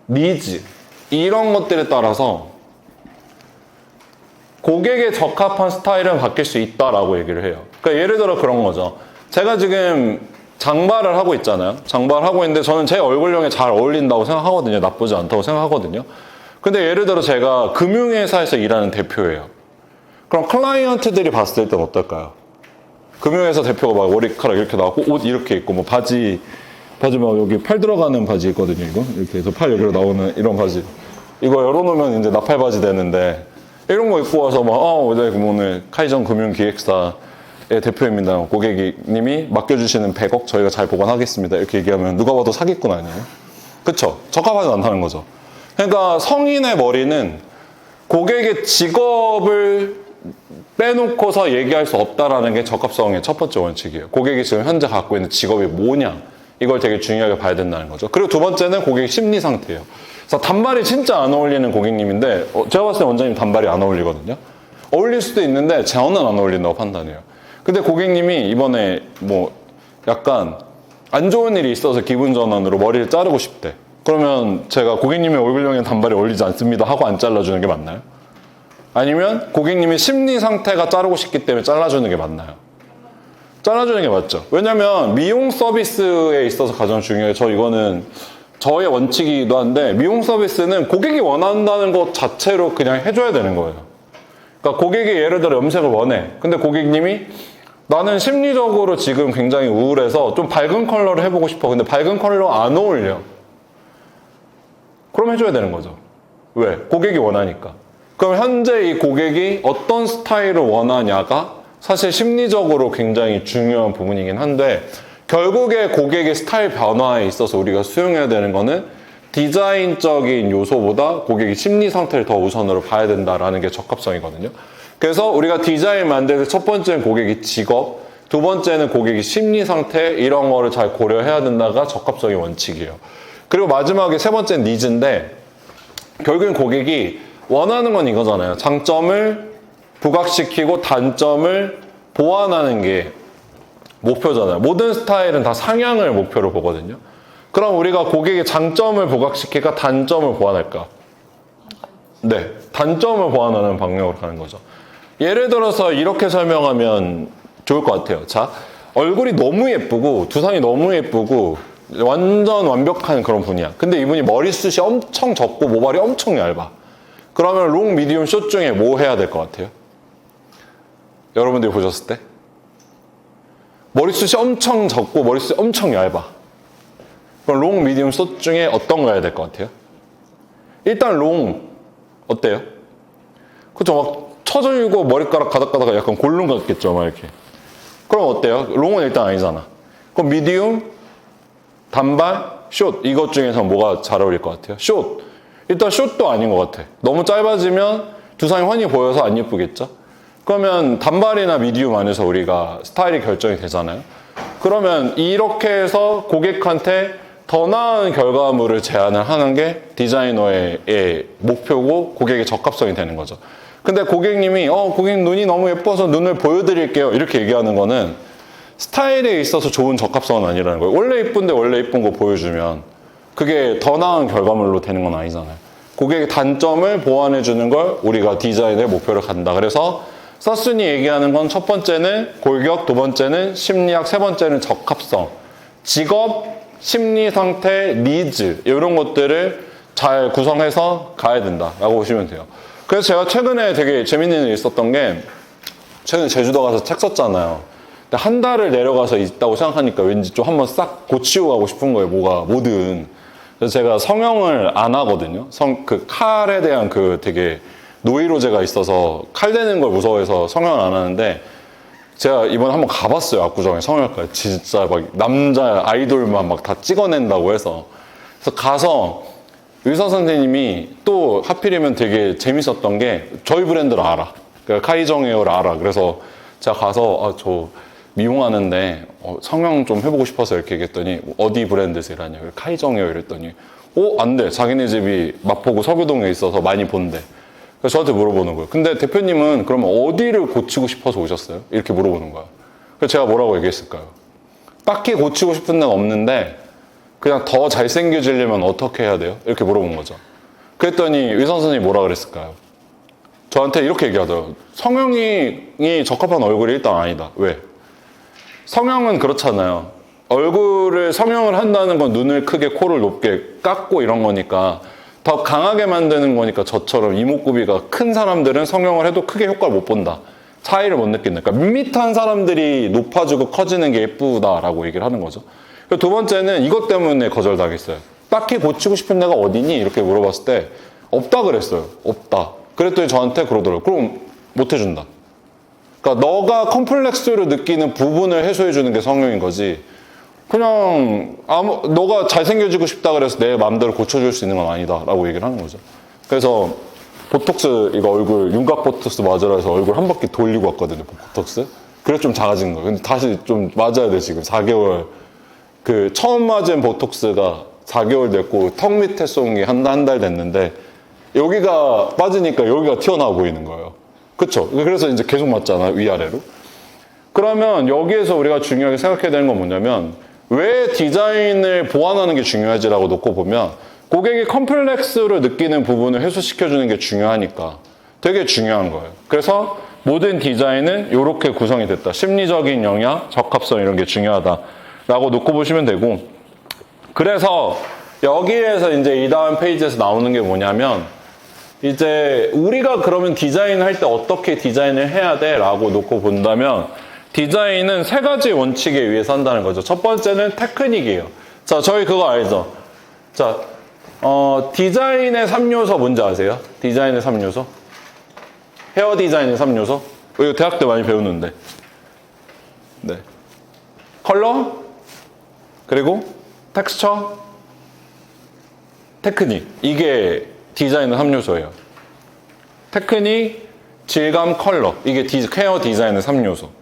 니즈, 이런 것들에 따라서 고객에 적합한 스타일은 바뀔 수 있다라고 얘기를 해요. 그러니까 예를 들어 그런 거죠. 제가 지금 장발을 하고 있잖아요. 장발을 하고 있는데 저는 제 얼굴형에 잘 어울린다고 생각하거든요. 나쁘지 않다고 생각하거든요. 근데 예를 들어 제가 금융회사에서 일하는 대표예요. 그럼 클라이언트들이 봤을 때는 어떨까요? 금융회사 대표가 막 머리카락 이렇게 나오고 옷 이렇게 입고 뭐 바지 막 여기 팔 들어가는 바지 있거든요. 이거 이렇게 해서 팔 여기로 나오는 이런 바지. 이거 열어놓으면 이제 나팔 바지 되는데 이런 거 입고 와서 막 오늘 카이전 금융기획사의 대표입니다. 고객님이 맡겨주시는 100억 저희가 잘 보관하겠습니다. 이렇게 얘기하면 누가 봐도 사기꾼 아니에요? 그쵸? 적합하지 않다는 거죠. 그러니까 성인의 머리는 고객의 직업을 빼놓고서 얘기할 수 없다라는 게 적합성의 첫 번째 원칙이에요. 고객이 지금 현재 갖고 있는 직업이 뭐냐, 이걸 되게 중요하게 봐야 된다는 거죠. 그리고 두 번째는 고객 심리 상태예요. 그래서 단발이 진짜 안 어울리는 고객님인데 제가 봤을 때 원장님 단발이 안 어울리거든요. 어울릴 수도 있는데 저는 안 어울린다고 판단해요. 근데 고객님이 이번에 뭐 약간 안 좋은 일이 있어서 기분 전환으로 머리를 자르고 싶대. 그러면 제가 고객님의 얼굴형에 단발이 어울리지 않습니다 하고 안 잘라주는 게 맞나요? 아니면 고객님의 심리 상태가 자르고 싶기 때문에 잘라주는 게 맞나요? 잘라주는 게 맞죠. 왜냐면 미용 서비스에 있어서 가장 중요해요. 이거는 저의 원칙이기도 한데, 미용 서비스는 고객이 원한다는 것 자체로 그냥 해줘야 되는 거예요. 그러니까 고객이 예를 들어 염색을 원해. 근데 고객님이 나는 심리적으로 지금 굉장히 우울해서 좀 밝은 컬러를 해보고 싶어. 근데 밝은 컬러 안 어울려. 그럼 해줘야 되는 거죠. 왜? 고객이 원하니까. 그럼 현재 이 고객이 어떤 스타일을 원하냐가 사실 심리적으로 굉장히 중요한 부분이긴 한데, 결국에 고객의 스타일 변화에 있어서 우리가 수용해야 되는 거는 디자인적인 요소보다 고객의 심리 상태를 더 우선으로 봐야 된다라는 게 적합성이거든요. 그래서 우리가 디자인 만들 때 첫 번째는 고객의 직업, 두 번째는 고객의 심리 상태, 이런 거를 잘 고려해야 된다가 적합성의 원칙이에요. 그리고 마지막에 세 번째는 니즈인데, 결국엔 고객이 원하는 건 이거잖아요. 장점을 부각시키고 단점을 보완하는 게 목표잖아요. 모든 스타일은 다 상향을 목표로 보거든요. 그럼 우리가 고객의 장점을 부각시킬까 단점을 보완할까? 네, 단점을 보완하는 방향으로 가는 거죠. 예를 들어서 이렇게 설명하면 좋을 것 같아요. 자, 얼굴이 너무 예쁘고 두상이 너무 예쁘고 완전 완벽한 그런 분이야. 근데 이분이 머리숱이 엄청 적고 모발이 엄청 얇아. 그러면 롱, 미디움, 숏 중에 뭐 해야 될 것 같아요? 여러분들이 보셨을 때? 머리숱이 엄청 적고 머리숱이 엄청 얇아. 그럼 롱, 미디움, 숏 중에 어떤 거 해야 될 것 같아요? 일단 롱 어때요? 그쵸, 막 처져있고 머리카락 가닥가닥 약간 골룸 같겠죠, 막 이렇게. 그럼 어때요? 롱은 일단 아니잖아. 그럼 미디움, 단발, 숏 이것 중에서 뭐가 잘 어울릴 것 같아요? 숏. 일단 숏도 아닌 것 같아. 너무 짧아지면 두상이 훤히 보여서 안 예쁘겠죠? 그러면 단발이나 미디움 안에서 우리가 스타일이 결정이 되잖아요. 그러면 이렇게 해서 고객한테 더 나은 결과물을 제안을 하는 게 디자이너의 목표고 고객의 적합성이 되는 거죠. 근데 고객님이 고객님 눈이 너무 예뻐서 눈을 보여드릴게요 이렇게 얘기하는 거는 스타일에 있어서 좋은 적합성은 아니라는 거예요. 원래 예쁜데 원래 예쁜 거 보여주면 그게 더 나은 결과물로 되는 건 아니잖아요. 고객의 단점을 보완해 주는 걸 우리가 디자인의 목표로 간다. 그래서 서순이 얘기하는 건 첫 번째는 골격, 두 번째는 심리학, 세 번째는 적합성, 직업, 심리 상태, 니즈 이런 것들을 잘 구성해서 가야 된다라고 보시면 돼요. 그래서 제가 최근에 되게 재밌는 일이 있었던 게 최근에 제주도 가서 책 썼잖아요. 근데 한 달을 내려가서 있다고 생각하니까 왠지 좀 한번 싹 고치고 가고 싶은 거예요. 뭐든. 그래서 제가 성형을 안 하거든요. 그 칼에 대한 그 되게 노이로제가 있어서 칼 대는 걸 무서워해서 성형을 안 하는데 제가 이번에 한번 가봤어요. 압구정에 성형외과에. 진짜 막 남자 아이돌만 막 다 찍어낸다고 해서. 그래서 가서 의사 선생님이 또 하필이면 되게 재밌었던 게 저희 브랜드를 알아. 그러니까 카이정 헤어를 알아. 그래서 제가 가서 저 미용하는데 성형 좀 해보고 싶어서 이렇게 얘기했더니 어디 브랜드에서 일하냐. 카이정 헤어 이랬더니 안 돼. 자기네 집이 마포구 서교동에 있어서 많이 본대. 그래서 저한테 물어보는 거예요. 근데 대표님은 그러면 어디를 고치고 싶어서 오셨어요? 이렇게 물어보는 거야. 그래서 제가 뭐라고 얘기했을까요? 딱히 고치고 싶은 데는 없는데 그냥 더 잘생겨지려면 어떻게 해야 돼요? 이렇게 물어본 거죠. 그랬더니 의사 선생님이 뭐라 그랬을까요? 저한테 이렇게 얘기하더라고요. 성형이 적합한 얼굴이 일단 아니다. 왜? 성형은 그렇잖아요. 얼굴을 성형을 한다는 건 눈을 크게, 코를 높게 깎고 이런 거니까 더 강하게 만드는 거니까 저처럼 이목구비가 큰 사람들은 성형을 해도 크게 효과를 못 본다. 차이를 못 느낀다. 그러니까 밋밋한 사람들이 높아지고 커지는 게 예쁘다라고 얘기를 하는 거죠. 두 번째는 이것 때문에 거절당했어요. 딱히 고치고 싶은 데가 어디니? 이렇게 물어봤을 때 없다 그랬어요. 없다. 그랬더니 저한테 그러더라고요. 그럼 못 해준다. 그러니까 너가 컴플렉스로 느끼는 부분을 해소해 주는 게 성형인 거지. 그냥 너가 잘생겨지고 싶다 그래서 내 마음대로 고쳐줄 수 있는 건 아니다 라고 얘기를 하는 거죠. 그래서 보톡스 이거 얼굴 윤곽 보톡스 맞으라 해서 얼굴 한 바퀴 돌리고 왔거든요. 보톡스. 그래서 좀 작아진 거예요. 근데 다시 좀 맞아야 돼 지금 4개월. 그 처음 맞은 보톡스가 4개월 됐고 턱 밑에 쏜 게 한 달 됐는데 여기가 빠지니까 여기가 튀어나와 보이는 거예요. 그쵸? 그래서 이제 계속 맞잖아 위아래로. 그러면 여기에서 우리가 중요하게 생각해야 되는 건 뭐냐면 왜 디자인을 보완하는 게 중요하지라고 놓고 보면 고객이 컴플렉스로 느끼는 부분을 해소시켜주는 게 중요하니까 되게 중요한 거예요. 그래서 모든 디자인은 이렇게 구성이 됐다. 심리적인 영향, 적합성 이런 게 중요하다라고 놓고 보시면 되고 그래서 여기에서 이제 이 다음 페이지에서 나오는 게 뭐냐면 이제 우리가 그러면 디자인을 할 때 어떻게 디자인을 해야 돼? 라고 놓고 본다면 디자인은 세 가지 원칙에 의해서 한다는 거죠. 첫 번째는 테크닉이에요. 자, 저희 그거 알죠? 자, 디자인의 3요소 뭔지 아세요? 디자인의 3요소? 헤어 디자인의 3요소? 이거 대학 때 많이 배우는데. 네. 컬러, 그리고 텍스처, 테크닉. 이게 디자인의 3요소예요. 테크닉, 질감, 컬러. 이게 헤어 디자인의 3요소.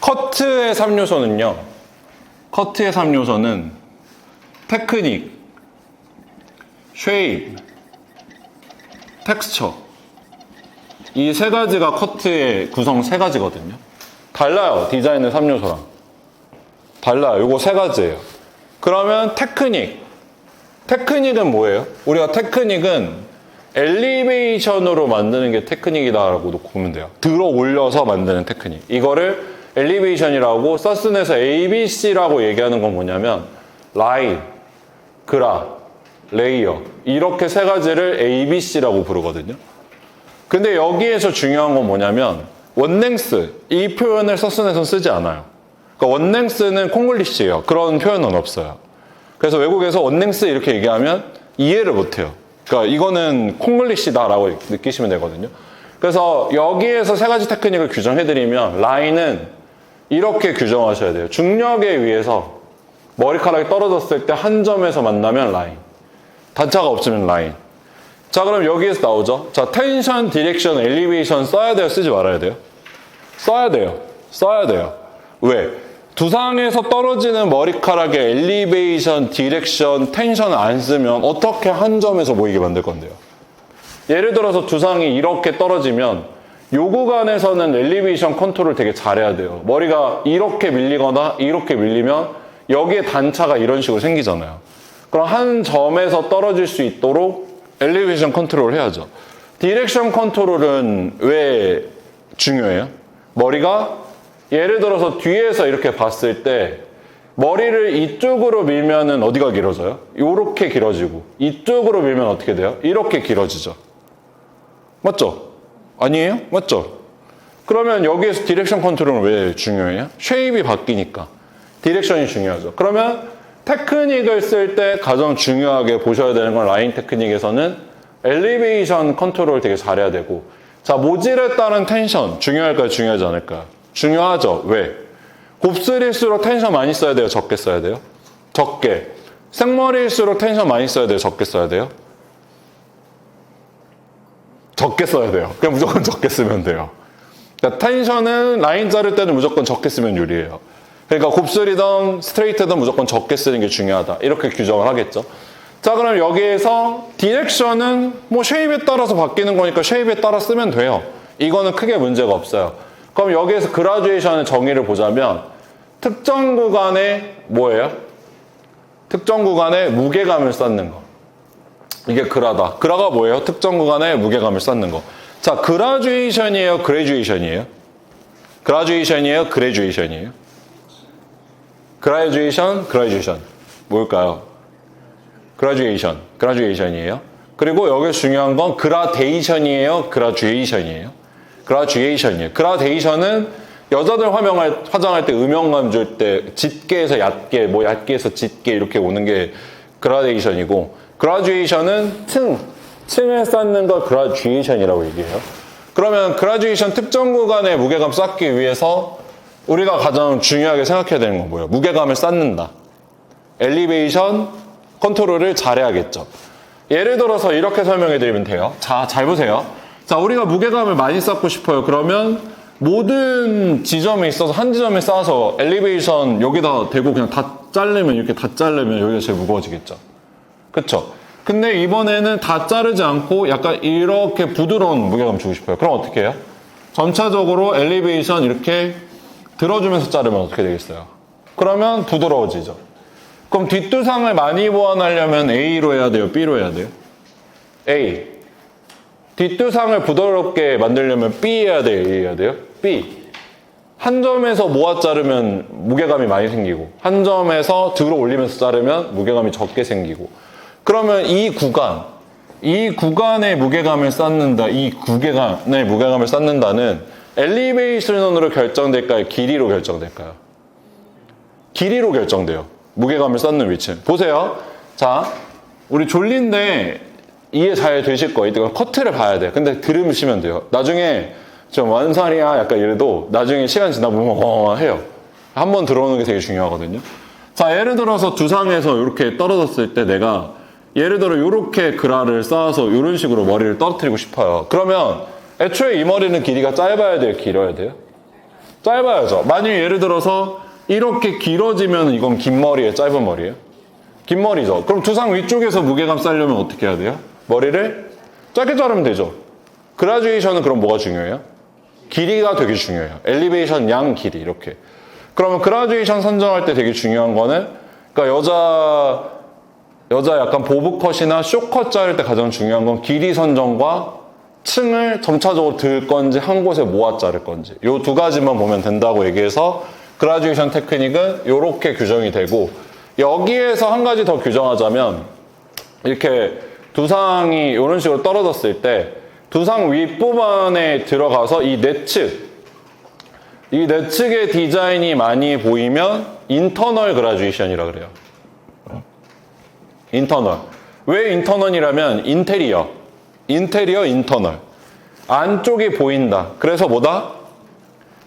커트의 3요소는요. 커트의 3요소는 테크닉, 쉐입, 텍스처. 이 세 가지가 커트의 구성 세 가지거든요. 달라요. 디자인의 3요소랑. 달라요. 요거 세 가지예요. 그러면 테크닉은 뭐예요? 우리가 테크닉은 엘리베이션으로 만드는 게 테크닉이다라고 놓고 보면 돼요. 들어 올려서 만드는 테크닉. 이거를 엘리베이션이라고 서슨에서 ABC라고 얘기하는 건 뭐냐면 라인, 그라, 레이어 이렇게 세 가지를 ABC라고 부르거든요. 근데 여기에서 중요한 건 뭐냐면 원랭스 이 표현을 서슨에서는 쓰지 않아요. 그러니까 원랭스는 콩글리시예요. 그런 표현은 없어요. 그래서 외국에서 원랭스 이렇게 얘기하면 이해를 못해요. 그러니까 이거는 콩글리시다라고 느끼시면 되거든요. 그래서 여기에서 세 가지 테크닉을 규정해드리면 라인은 이렇게 규정하셔야 돼요. 중력에 의해서 머리카락이 떨어졌을 때 한 점에서 만나면 라인. 단차가 없으면 라인. 자, 그럼 여기에서 나오죠. 자, 텐션, 디렉션, 엘리베이션 써야 돼요? 쓰지 말아야 돼요? 써야 돼요. 써야 돼요. 왜? 두상에서 떨어지는 머리카락에 엘리베이션, 디렉션, 텐션을 안 쓰면 어떻게 한 점에서 모이게 만들 건데요? 예를 들어서 두상이 이렇게 떨어지면 요 구간에서는 엘리베이션 컨트롤 되게 잘해야 돼요. 머리가 이렇게 밀리거나 이렇게 밀리면 여기에 단차가 이런 식으로 생기잖아요. 그럼 한 점에서 떨어질 수 있도록 엘리베이션 컨트롤을 해야죠. 디렉션 컨트롤은 왜 중요해요? 머리가 예를 들어서 뒤에서 이렇게 봤을 때 머리를 이쪽으로 밀면은 어디가 길어져요? 이렇게 길어지고 이쪽으로 밀면 어떻게 돼요? 이렇게 길어지죠. 맞죠? 아니에요? 맞죠? 그러면 여기에서 디렉션 컨트롤은 왜 중요해요? 쉐입이 바뀌니까 디렉션이 중요하죠. 그러면 테크닉을 쓸 때 가장 중요하게 보셔야 되는 건 라인 테크닉에서는 엘리베이션 컨트롤 되게 잘해야 되고 자, 모질에 따른 텐션 중요할까요? 중요하지 않을까요? 중요하죠. 왜? 곱슬일수록 텐션 많이 써야 돼요? 적게 써야 돼요? 적게. 생머리일수록 텐션 많이 써야 돼요? 적게 써야 돼요? 적게 써야 돼요. 그냥 무조건 적게 쓰면 돼요. 그러니까 텐션은 라인 자를 때는 무조건 적게 쓰면 유리해요. 그러니까 곱슬이든 스트레이트든 무조건 적게 쓰는 게 중요하다. 이렇게 규정을 하겠죠. 자, 그럼 여기에서 디렉션은 뭐 쉐입에 따라서 바뀌는 거니까 쉐입에 따라 쓰면 돼요. 이거는 크게 문제가 없어요. 그럼 여기에서 그라듀에이션의 정의를 보자면 특정 구간에 뭐예요? 특정 구간에 무게감을 쌓는 거. 이게 그라다. 그라가 뭐예요? 특정 구간에 무게감을 쌓는 거. 자, 그라듀에이션이에요? 그레듀에이션이에요? 그라듀에이션이에요? 그레듀에이션이에요? 그라듀에이션. 뭘까요? 그라듀에이션이에요. 그리고 여기서 중요한 건 그라데이션이에요? 그라듀에이션이에요? 그라데이션은 여자들 화장할 때 음영감 줄 때 짙게에서 얕게, 뭐 얕게에서 짙게 이렇게 오는 게 그라데이션이고 그라듀에이션은 층을 쌓는 걸 그라듀에이션이라고 얘기해요. 그러면 그라듀에이션 특정 구간의 무게감 쌓기 위해서 우리가 가장 중요하게 생각해야 되는 건 뭐예요? 무게감을 쌓는다. 엘리베이션 컨트롤을 잘해야겠죠. 예를 들어서 이렇게 설명해 드리면 돼요. 자, 잘 보세요. 자, 우리가 무게감을 많이 쌓고 싶어요. 그러면 모든 지점에 있어서 한 지점에 쌓아서 엘리베이션 여기다 대고 그냥 다 자르면 이렇게 다 자르면 여기가 제일 무거워지겠죠. 그쵸? 근데 이번에는 다 자르지 않고 약간 이렇게 부드러운 무게감 주고 싶어요. 그럼 어떻게 해요? 점차적으로 엘리베이션 이렇게 들어주면서 자르면 어떻게 되겠어요? 그러면 부드러워지죠. 그럼 뒷두상을 많이 보완하려면 A로 해야 돼요? B로 해야 돼요? A. 뒷두상을 부드럽게 만들려면 B 해야 돼요? A 해야 돼요? B. 한 점에서 모아 자르면 무게감이 많이 생기고 한 점에서 들어 올리면서 자르면 무게감이 적게 생기고 그러면 이 구간의 무게감을 쌓는다. 이 구간의 무게감을 쌓는다는 엘리베이션으로 결정될까요? 길이로 결정될까요? 길이로 결정돼요. 무게감을 쌓는 위치는. 보세요. 자, 우리 졸린데 이해 잘 되실 거예요. 이거 커트를 봐야 돼요. 근데 들으시면 돼요. 나중에 좀 완살이야 약간 이래도 나중에 시간 지나보면 해요. 한번 들어오는 게 되게 중요하거든요. 자, 예를 들어서 두상에서 이렇게 떨어졌을 때 내가 예를 들어 이렇게 그라를 쌓아서 이런 식으로 머리를 떨어뜨리고 싶어요. 그러면 애초에 이 머리는 길이가 짧아야 돼요? 길어야 돼요? 짧아야죠. 만약 예를 들어서 이렇게 길어지면 이건 긴 머리예요? 짧은 머리예요? 긴 머리죠. 그럼 두상 위쪽에서 무게감 쌓으려면 어떻게 해야 돼요? 머리를 짧게 자르면 되죠. 그라듀에이션은 그럼 뭐가 중요해요? 길이가 되게 중요해요. 엘리베이션 양 길이 이렇게. 그러면 그라듀에이션 선정할 때 되게 중요한 거는, 그러니까 여자 약간 보브컷이나 쇼컷 자를 때 가장 중요한 건 길이 선정과 층을 점차적으로 들 건지 한 곳에 모아 자를 건지 요 두 가지만 보면 된다고 얘기해서 그라듀에이션 테크닉은 이렇게 규정이 되고, 여기에서 한 가지 더 규정하자면 이렇게 두상이 이런 식으로 떨어졌을 때 두상 윗부분에 들어가서 이 내측의 디자인이 많이 보이면 인터널 그라듀에이션이라 그래요. 인터널. 왜 인터널이라면 인테리어, 인터널. 안쪽이 보인다. 그래서 뭐다?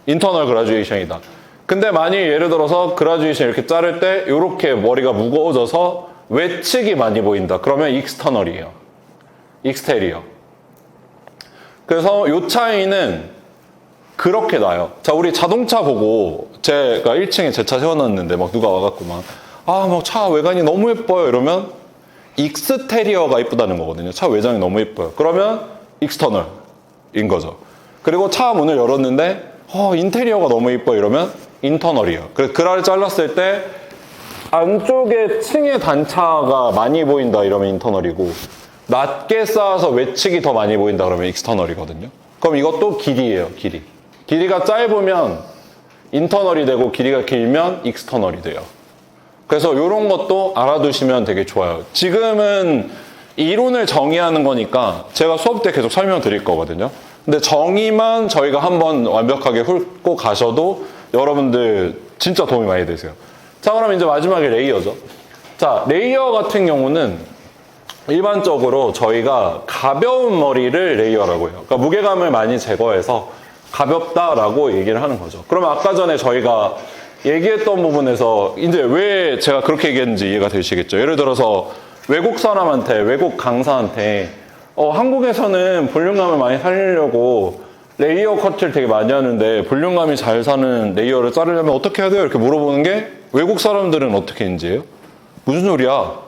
인터널 그라듀에이션이다. 근데 만약 예를 들어서 그라듀에이션 이렇게 자를 때 이렇게 머리가 무거워져서 외측이 많이 보인다. 그러면 익스터널이에요. 익스테리어. 그래서 이 차이는 그렇게 나요. 자, 우리 자동차 보고 제가 1층에 제 차 세워놨는데 막 누가 와갖고 막 차 외관이 너무 예뻐요 이러면 익스테리어가 예쁘다는 거거든요. 차 외장이 너무 예뻐요. 그러면 익스터널인 거죠. 그리고 차 문을 열었는데 인테리어가 너무 예뻐요 이러면 인터널이에요. 그래서 그라를 잘랐을 때 안쪽에 층의 단차가 많이 보인다 이러면 인터널이고, 낮게 쌓아서 외측이 더 많이 보인다 그러면 익스터널이거든요. 그럼 이것도 길이에요. 길이가 짧으면 인터널이 되고 길이가 길면 익스터널이 돼요. 그래서 이런 것도 알아두시면 되게 좋아요. 지금은 이론을 정의하는 거니까 제가 수업 때 계속 설명드릴 거거든요. 근데 정의만 저희가 한번 완벽하게 훑고 가셔도 여러분들 진짜 도움이 많이 되세요. 자, 그럼 이제 마지막에 레이어죠. 자, 레이어 같은 경우는 일반적으로 저희가 가벼운 머리를 레이어라고 해요. 그러니까 무게감을 많이 제거해서 가볍다라고 얘기를 하는 거죠. 그러면 아까 전에 저희가 얘기했던 부분에서 이제 왜 제가 그렇게 얘기했는지 이해가 되시겠죠. 예를 들어서 외국 사람한테, 외국 강사한테 한국에서는 볼륨감을 많이 살리려고 레이어 커트를 되게 많이 하는데 볼륨감이 잘 사는 레이어를 자르려면 어떻게 해야 돼요? 이렇게 물어보는 게 외국 사람들은 어떻게 인지해요? 무슨 소리야?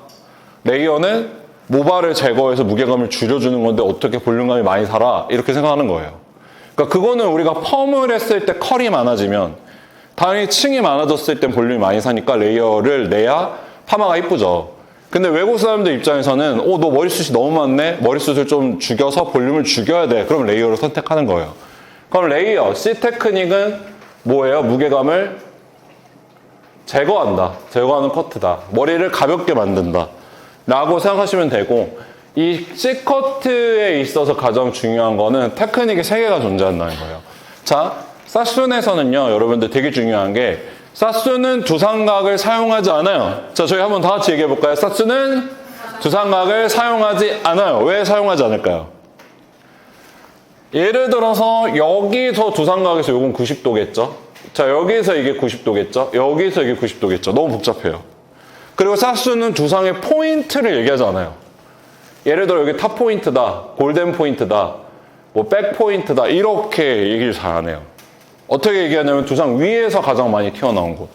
레이어는 모발을 제거해서 무게감을 줄여주는 건데 어떻게 볼륨감이 많이 살아? 이렇게 생각하는 거예요. 그러니까 그거는 우리가 펌을 했을 때 컬이 많아지면 당연히 층이 많아졌을 땐 볼륨이 많이 사니까 레이어를 내야 파마가 이쁘죠. 근데 외국 사람들 입장에서는 너 머리숱이 너무 많네? 머리숱을 좀 죽여서 볼륨을 죽여야 돼. 그럼 레이어를 선택하는 거예요. 그럼 레이어, C 테크닉은 뭐예요? 무게감을 제거한다. 제거하는 커트다. 머리를 가볍게 만든다. 라고 생각하시면 되고, 이 C 커트에 있어서 가장 중요한 거는 테크닉이 3개가 존재한다는 거예요. 자, 사순에서는요, 여러분들 되게 중요한 게, 사순은 두상각을 사용하지 않아요. 자, 저희 한번 다 같이 얘기해 볼까요? 사순은 두상각을 사용하지 않아요. 왜 사용하지 않을까요? 예를 들어서 여기서 두상각에서 요건 90도겠죠? 자, 여기서 이게 90도겠죠? 여기서 이게 90도겠죠? 너무 복잡해요. 그리고 사순은 두상의 포인트를 얘기하지 않아요. 예를 들어 여기 탑 포인트다, 골덴 포인트다, 백 포인트다, 이렇게 얘기를 잘 안 해요. 어떻게 얘기하냐면 두상 위에서 가장 많이 튀어나온 곳,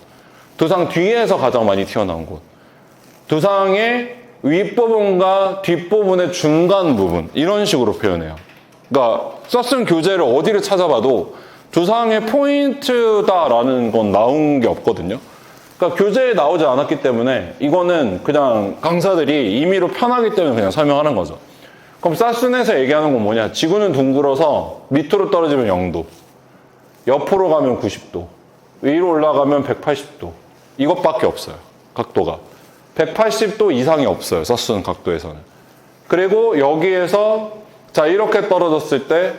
두상 뒤에서 가장 많이 튀어나온 곳, 두상의 윗부분과 뒷부분의 중간 부분, 이런 식으로 표현해요. 그러니까 사순 교재를 어디를 찾아봐도 두상의 포인트다라는 건 나온 게 없거든요. 그러니까 교재에 나오지 않았기 때문에 이거는 그냥 강사들이 임의로 편하기 때문에 그냥 설명하는 거죠. 그럼 사순에서 얘기하는 건 뭐냐? 지구는 둥글어서 밑으로 떨어지면 0도, 옆으로 가면 90도, 위로 올라가면 180도. 이것밖에 없어요. 각도가. 180도 이상이 없어요. 사순 각도에서는. 그리고 여기에서 자, 이렇게 떨어졌을 때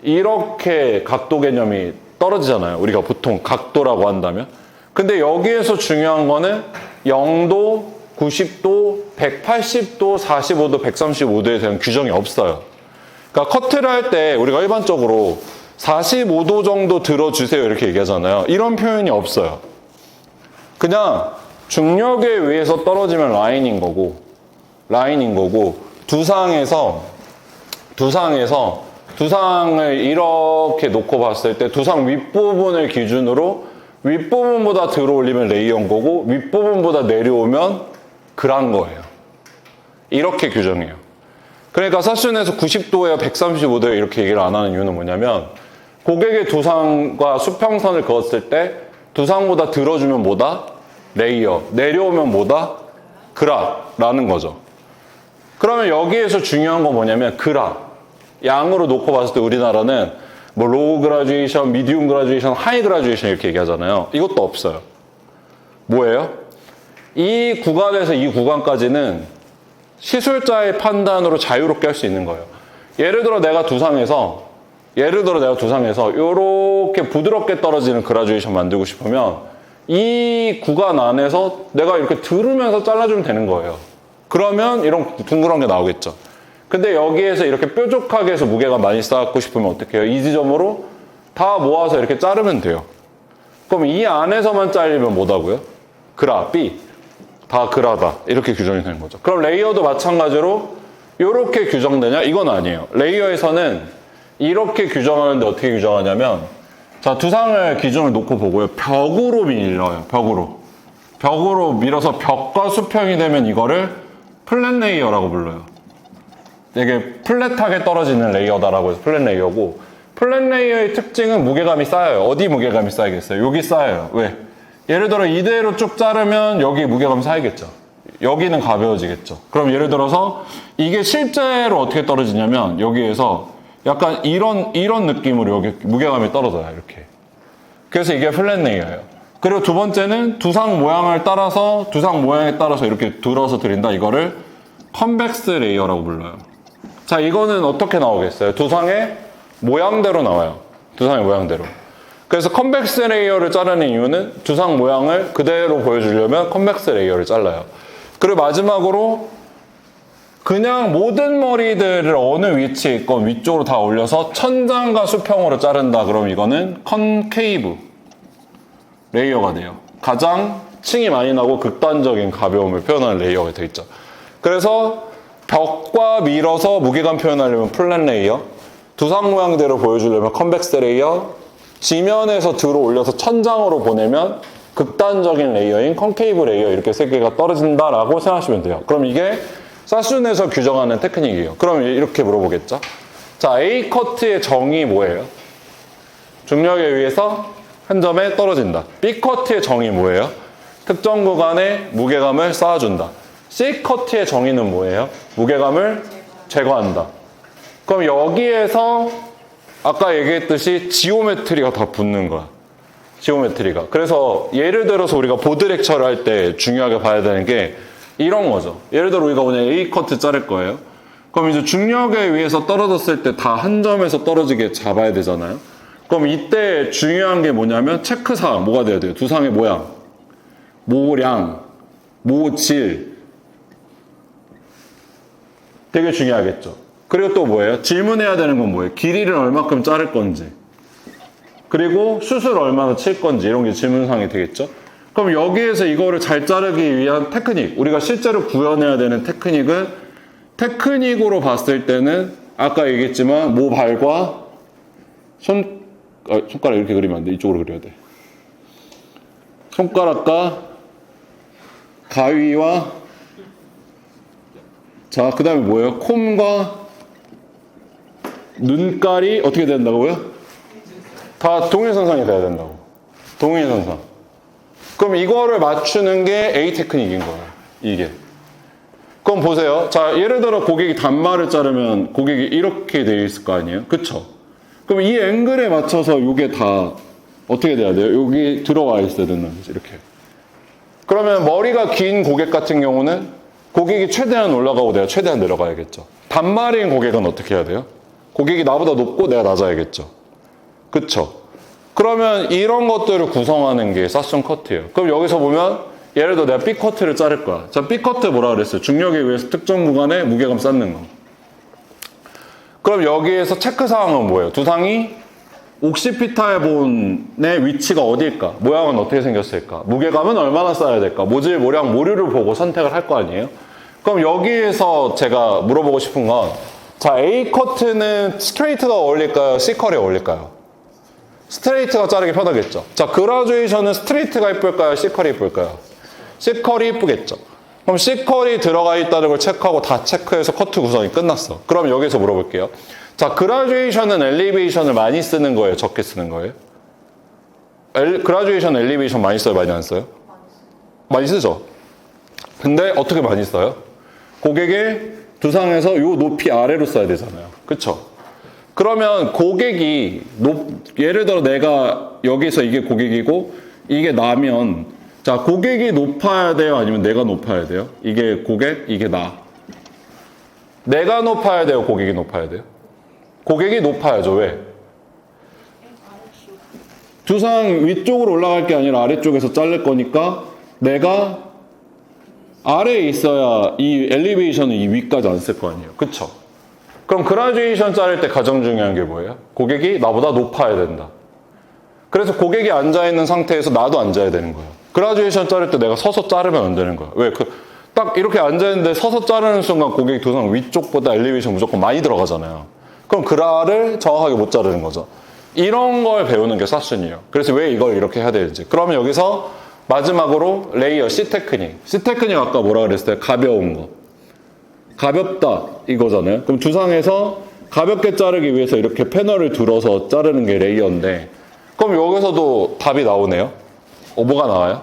이렇게 각도 개념이 떨어지잖아요. 우리가 보통 각도라고 한다면. 근데 여기에서 중요한 거는 0도, 90도, 180도, 45도, 135도에 대한 규정이 없어요. 그러니까 커트를 할 때 우리가 일반적으로 45도 정도 들어주세요 이렇게 얘기하잖아요. 이런 표현이 없어요. 그냥 중력에 의해서 떨어지면 라인인 거고 두상을 이렇게 놓고 봤을 때 두상 윗부분을 기준으로 윗부분보다 들어올리면 레이어인 거고 윗부분보다 내려오면 그란 거예요. 이렇게 규정해요. 그러니까 사순에서 90도에 135도에 이렇게 얘기를 안 하는 이유는 뭐냐면 고객의 두상과 수평선을 그었을 때 두상보다 들어주면 뭐다? 레이어. 내려오면 뭐다? 그라라는 거죠. 그러면 여기에서 중요한 건 뭐냐면 그라. 양으로 놓고 봤을 때 우리나라는 뭐 로우 그라듀에이션, 미디움 그라듀에이션, 하이 그라듀에이션 이렇게 얘기하잖아요. 이것도 없어요. 뭐예요? 이 구간에서 이 구간까지는 시술자의 판단으로 자유롭게 할 수 있는 거예요. 예를 들어 내가 두상에서 이렇게 부드럽게 떨어지는 그라듀에이션 만들고 싶으면 이 구간 안에서 내가 이렇게 들으면서 잘라주면 되는 거예요. 그러면 이런 둥그런 게 나오겠죠. 근데 여기에서 이렇게 뾰족하게 해서 무게가 많이 쌓고 싶으면 어떻게 해요? 이 지점으로 다 모아서 이렇게 자르면 돼요. 그럼 이 안에서만 잘리면 뭐다고요? 그라, B. 다 그라다. 이렇게 규정이 되는 거죠. 그럼 레이어도 마찬가지로 이렇게 규정되냐? 이건 아니에요. 레이어에서는 이렇게 규정하는데 어떻게 규정하냐면 자, 두상을 기준을 놓고 보고요. 벽으로 밀어요. 벽으로 밀어서 벽과 수평이 되면 이거를 플랫 레이어라고 불러요. 되게 플랫하게 떨어지는 레이어다라고 해서 플랫 레이어고, 플랫 레이어의 특징은 무게감이 쌓여요. 어디 무게감이 쌓이겠어요? 여기 쌓여요. 왜? 예를 들어 이대로 쭉 자르면 여기 무게감이 쌓이겠죠. 여기는 가벼워지겠죠. 그럼 예를 들어서 이게 실제로 어떻게 떨어지냐면 여기에서 약간 이런 느낌으로 여기 무게감이 떨어져요. 이렇게. 그래서 이게 플랫 레이어예요. 그리고 두 번째는 두상 모양에 따라서 이렇게 들어서 드린다. 이거를 컨벡스 레이어라고 불러요. 자, 이거는 어떻게 나오겠어요? 두상의 모양대로 나와요. 두상의 모양대로. 그래서 컨벡스 레이어를 자르는 이유는 두상 모양을 그대로 보여주려면 컨벡스 레이어를 잘라요. 그리고 마지막으로 그냥 모든 머리들을 어느 위치에 있건 위쪽으로 다 올려서 천장과 수평으로 자른다. 그럼 이거는 컨케이브 레이어가 돼요. 가장 층이 많이 나고 극단적인 가벼움을 표현하는 레이어가 되어 있죠. 그래서 벽과 밀어서 무게감 표현하려면 플랫 레이어, 두상 모양대로 보여주려면 컨벡스 레이어, 지면에서 들어 올려서 천장으로 보내면 극단적인 레이어인 컨케이브 레이어, 이렇게 세 개가 떨어진다라고 생각하시면 돼요. 그럼 이게 사순에서 규정하는 테크닉이에요. 그럼 이렇게 물어보겠죠. 자, A 커트의 정의 뭐예요? 중력에 의해서 한 점에 떨어진다. B 커트의 정의 뭐예요? 특정 구간에 무게감을 쌓아준다. C 커트의 정의는 뭐예요? 무게감을 제거한다. 그럼 여기에서 아까 얘기했듯이 지오메트리가 다 붙는 거야. 지오메트리가. 그래서 예를 들어서 우리가 보드 렉처를 할 때 중요하게 봐야 되는 게 이런 거죠. 예를 들어 우리가 오늘 A 커트 자를 거예요. 그럼 이제 중력에 의해서 떨어졌을 때 다 한 점에서 떨어지게 잡아야 되잖아요. 그럼 이때 중요한 게 뭐냐면 체크사항 뭐가 돼야 돼요? 두상의 모양, 모량, 모질. 되게 중요하겠죠. 그리고 또 뭐예요? 질문해야 되는 건 뭐예요? 길이를 얼마큼 자를 건지, 그리고 숱을 얼마나 칠 건지, 이런 게 질문사항이 되겠죠. 그럼 여기에서 이거를 잘 자르기 위한 테크닉, 우리가 실제로 구현해야 되는 테크닉은, 테크닉으로 봤을 때는 아까 얘기했지만 모발과 손가락 이렇게 그리면 안 돼. 이쪽으로 그려야 돼. 손가락과 가위와, 자, 그 다음에 뭐예요? 콤과 눈깔이 어떻게 된다고요? 다 동일선상이 돼야 된다고. 동일선상. 그럼 이거를 맞추는 게 A 테크닉인 거예요. 이게. 그럼 보세요. 자, 예를 들어 고객이 단말을 자르면 고객이 이렇게 되어 있을 거 아니에요? 그쵸? 그럼 이 앵글에 맞춰서 이게 다 어떻게 돼야 돼요? 여기 들어와 있어야 되는 거지. 이렇게. 그러면 머리가 긴 고객 같은 경우는 고객이 최대한 올라가고 내가 최대한 내려가야겠죠. 단말인 고객은 어떻게 해야 돼요? 고객이 나보다 높고 내가 낮아야겠죠. 그쵸? 그러면 이런 것들을 구성하는 게 사순 커트예요. 그럼 여기서 보면 예를 들어 내가 B 커트를 자를 거야. 자, B 커트 뭐라 그랬어요? 중력에 의해서 특정 구간에 무게감 쌓는 거. 그럼 여기에서 체크사항은 뭐예요? 두상이 옥시피탈 본의 위치가 어디일까? 모양은 어떻게 생겼을까? 무게감은 얼마나 쌓아야 될까? 모질, 모량, 모류를 보고 선택을 할 거 아니에요? 그럼 여기에서 제가 물어보고 싶은 건, 자, A 커트는 스트레이트가 어울릴까요? C 컬이 어울릴까요? 스트레이트가 자르기 편하겠죠. 자, 그라듀에이션은 스트레이트가 이쁠까요? C 컬이 이쁠까요? C 컬이 이쁘겠죠. 그럼 C 컬이 들어가 있다는 걸 체크하고 다 체크해서 커트 구성이 끝났어. 그럼 여기서 물어볼게요. 자, 그라듀에이션은 엘리베이션을 많이 쓰는 거예요? 적게 쓰는 거예요? 그라듀에이션, 엘리베이션 많이 써요? 많이 안 써요? 많이 쓰죠? 근데 어떻게 많이 써요? 고객의 두상에서 요 높이 아래로 써야 되잖아요. 그쵸? 그러면 고객이 예를 들어 내가 여기서 이게 고객이고 이게 나면 자, 고객이 높아야 돼요? 아니면 내가 높아야 돼요? 이게 고객, 이게 나. 내가 높아야 돼요? 고객이 높아야 돼요? 고객이 높아야죠. 왜? 두상 위쪽으로 올라갈 게 아니라 아래쪽에서 자를 거니까 내가 아래에 있어야 이 엘리베이션은 이 위까지 안 쓸 거 아니에요. 그쵸? 그럼 그라듀에이션 자를 때 가장 중요한 게 뭐예요? 고객이 나보다 높아야 된다. 그래서 고객이 앉아있는 상태에서 나도 앉아야 되는 거예요. 그라듀에이션 자를 때 내가 서서 자르면 안 되는 거예요. 왜? 딱 이렇게 앉아있는데 서서 자르는 순간 고객이 두상 위쪽보다 엘리베이션 무조건 많이 들어가잖아요. 그럼 그라를 정확하게 못 자르는 거죠. 이런 걸 배우는 게 사순이에요. 그래서 왜 이걸 이렇게 해야 되는지. 그러면 여기서 마지막으로 레이어 C 테크닉. C 테크닉 아까 뭐라 그랬어요? 가벼운 거. 가볍다 이거잖아요. 그럼 두상에서 가볍게 자르기 위해서 이렇게 패널을 들어서 자르는 게 레이어인데 그럼 여기서도 답이 나오네요. 뭐가 나와요?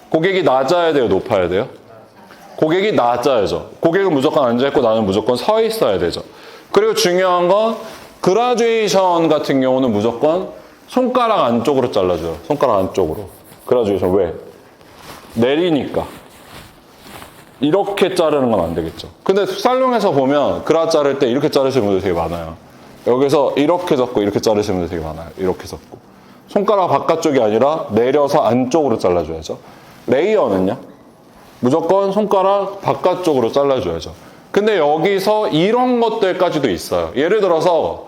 고객이 낮아야 돼요? 높아야 돼요? 고객이 낮아야죠. 고객은 무조건 앉아있고 나는 무조건 서 있어야 되죠. 그리고 중요한 건 그라듀에이션 같은 경우는 무조건 손가락 안쪽으로 잘라줘요. 손가락 안쪽으로. 그라듀에이션 왜? 내리니까. 이렇게 자르는 건 안 되겠죠. 근데 살롱에서 보면 그라 자를 때 이렇게 자르시는 분들 되게 많아요. 여기서 이렇게 잡고 이렇게 자르시는 분들 되게 많아요. 이렇게 잡고. 손가락 바깥쪽이 아니라 내려서 안쪽으로 잘라줘야죠. 레이어는요? 무조건 손가락 바깥쪽으로 잘라줘야죠. 근데 여기서 이런 것들까지도 있어요. 예를 들어서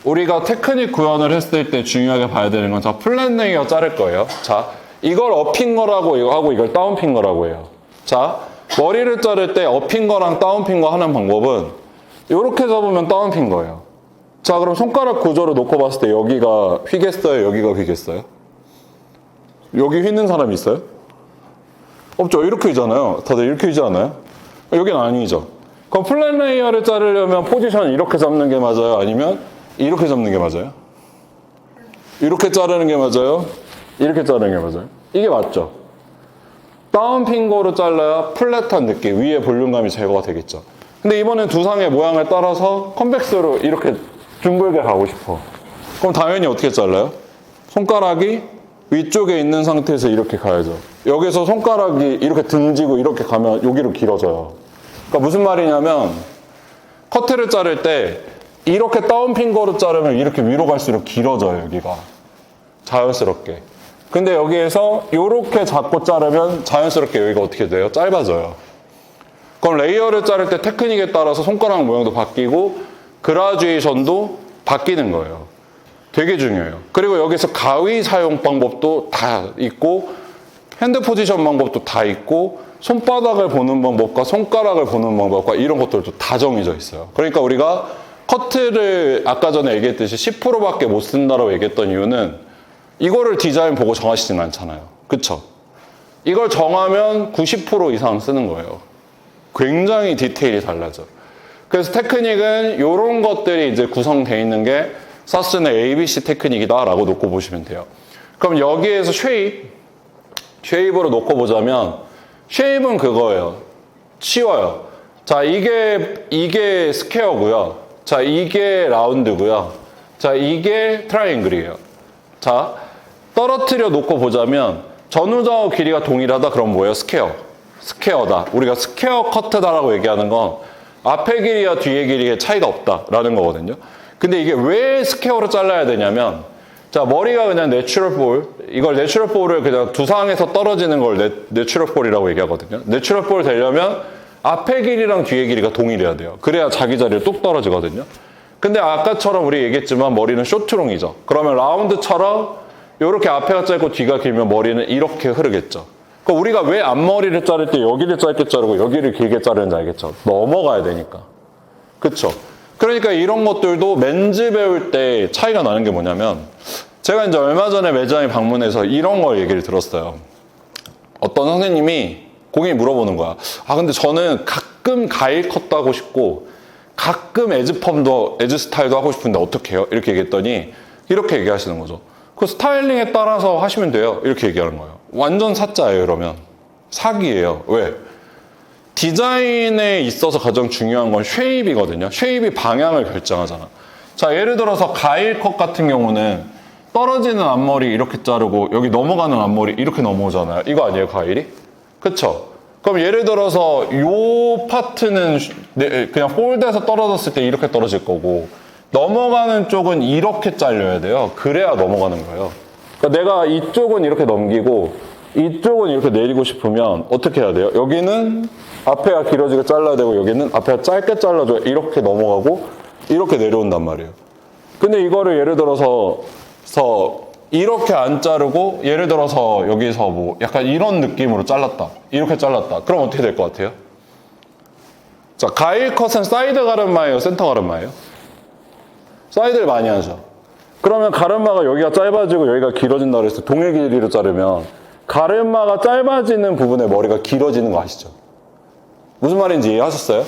우리가 테크닉 구현을 했을 때 중요하게 봐야 되는 건 자, 플랫 레이어 자를 거예요. 자, 이걸 업핑거라고 하고 이걸 다운핑거라고 해요. 자, 머리를 자를 때 업핑거랑 다운핑거 하는 방법은 이렇게 잡으면 다운핑거예요. 자, 그럼 손가락 구조를 놓고 봤을 때 여기가 휘겠어요? 여기가 휘겠어요? 여기 휘는 사람 있어요? 없죠. 이렇게 휘잖아요. 다들 이렇게 휘지 않아요? 여기는 아니죠. 그럼 플랫 레이어를 자르려면 포지션 이렇게 잡는 게 맞아요? 아니면 이렇게 잡는 게 맞아요? 이렇게 자르는 게 맞아요? 이렇게 자르는 게 맞아요? 이게 맞죠? 다운핑거로 잘라야 플랫한 느낌, 위에 볼륨감이 제거가 되겠죠. 근데 이번엔 두상의 모양을 따라서 컨벡스로 이렇게 둥글게 가고 싶어. 그럼 당연히 어떻게 잘라요? 손가락이 위쪽에 있는 상태에서 이렇게 가야죠. 여기서 손가락이 이렇게 등지고 이렇게 가면 여기로 길어져요. 그러니까 무슨 말이냐면 커트를 자를 때 이렇게 다운핑거로 자르면 이렇게 위로 갈수록 길어져요, 여기가. 자연스럽게. 근데 여기에서 이렇게 잡고 자르면 자연스럽게 여기가 어떻게 돼요? 짧아져요. 그럼 레이어를 자를 때 테크닉에 따라서 손가락 모양도 바뀌고 그라듀에이션도 바뀌는 거예요. 되게 중요해요. 그리고 여기서 가위 사용 방법도 다 있고 핸드 포지션 방법도 다 있고 손바닥을 보는 방법과 손가락을 보는 방법과 이런 것들도 다 정해져 있어요. 그러니까 우리가 커트를 아까 전에 얘기했듯이 10%밖에 못 쓴다고 얘기했던 이유는 이거를 디자인 보고 정하시진 않잖아요. 그쵸? 이걸 정하면 90% 이상 쓰는 거예요. 굉장히 디테일이 달라져. 그래서 테크닉은 이런 것들이 이제 구성되어 있는 게 사스는 ABC 테크닉이다라고 놓고 보시면 돼요. 그럼 여기에서 쉐입으로 놓고 보자면 쉐입은 그거예요. 쉬워요. 자, 이게 스퀘어고요. 자, 이게 라운드고요. 자, 이게 트라이앵글이에요. 자, 떨어뜨려 놓고 보자면 전후좌우 길이가 동일하다. 그럼 뭐예요? 스퀘어다. 우리가 스퀘어 커트다라고 얘기하는 건 앞의 길이와 뒤의 길이의 차이가 없다라는 거거든요. 근데 이게 왜 스퀘어로 잘라야 되냐면 자, 머리가 그냥 내추럴 볼, 이걸 내추럴 볼을 그냥 두상에서 떨어지는 걸 내추럴 볼이라고 얘기하거든요. 내추럴 볼 되려면 앞의 길이랑 뒤의 길이가 동일해야 돼요. 그래야 자기 자리를 뚝 떨어지거든요. 근데 아까처럼 우리 얘기했지만 머리는 쇼트롱이죠. 그러면 라운드처럼 이렇게 앞에가 짧고 뒤가 길면 머리는 이렇게 흐르겠죠. 그러니까 우리가 왜 앞머리를 자를 때 여기를 짧게 자르고 여기를 길게 자르는지 알겠죠? 넘어가야 되니까. 그쵸? 그러니까 이런 것들도 맨즈 배울 때 차이가 나는 게 뭐냐면 제가 이제 얼마 전에 매장에 방문해서 이런 걸 얘기를 들었어요. 어떤 선생님이 고객이 물어보는 거야. 아, 근데 저는 가끔 가일 컷도 하고 싶고 가끔 에즈 스타일도 하고 싶은데 어떻게 해요? 이렇게 얘기했더니 이렇게 얘기하시는 거죠. 그 스타일링에 따라서 하시면 돼요. 이렇게 얘기하는 거예요. 완전 사짜예요, 그러면. 사기예요. 왜? 디자인에 있어서 가장 중요한 건 쉐입이거든요. 쉐입이 방향을 결정하잖아. 자, 예를 들어서 가일컷 같은 경우는 떨어지는 앞머리 이렇게 자르고 여기 넘어가는 앞머리 이렇게 넘어오잖아요. 이거 아니에요, 가일이? 그쵸? 그럼 예를 들어서 요 파트는 그냥 폴드에서 떨어졌을 때 이렇게 떨어질 거고 넘어가는 쪽은 이렇게 잘려야 돼요. 그래야 넘어가는 거예요. 그러니까 내가 이쪽은 이렇게 넘기고 이쪽은 이렇게 내리고 싶으면 어떻게 해야 돼요? 여기는 앞에가 길어지게 잘라야 되고 여기는 앞에가 짧게 잘라줘야 이렇게 넘어가고 이렇게 내려온단 말이에요. 근데 이거를 예를 들어서 이렇게 안 자르고 예를 들어서 여기서 뭐 약간 이런 느낌으로 잘랐다. 이렇게 잘랐다. 그럼 어떻게 될 것 같아요? 자, 가일컷은 사이드 가르마예요? 센터 가르마예요? 사이드를 많이 하죠. 그러면 가르마가 여기가 짧아지고 여기가 길어진다고 했을 때 동일 길이로 자르면 가르마가 짧아지는 부분에 머리가 길어지는 거 아시죠? 무슨 말인지 이해하셨어요?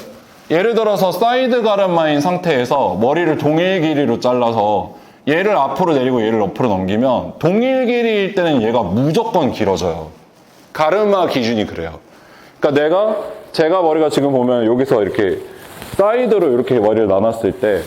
예를 들어서 사이드 가르마인 상태에서 머리를 동일 길이로 잘라서 얘를 앞으로 내리고 얘를 옆으로 넘기면 동일 길이일 때는 얘가 무조건 길어져요. 가르마 기준이 그래요. 그러니까 제가 머리가 지금 보면 여기서 이렇게 사이드로 이렇게 머리를 나눴을 때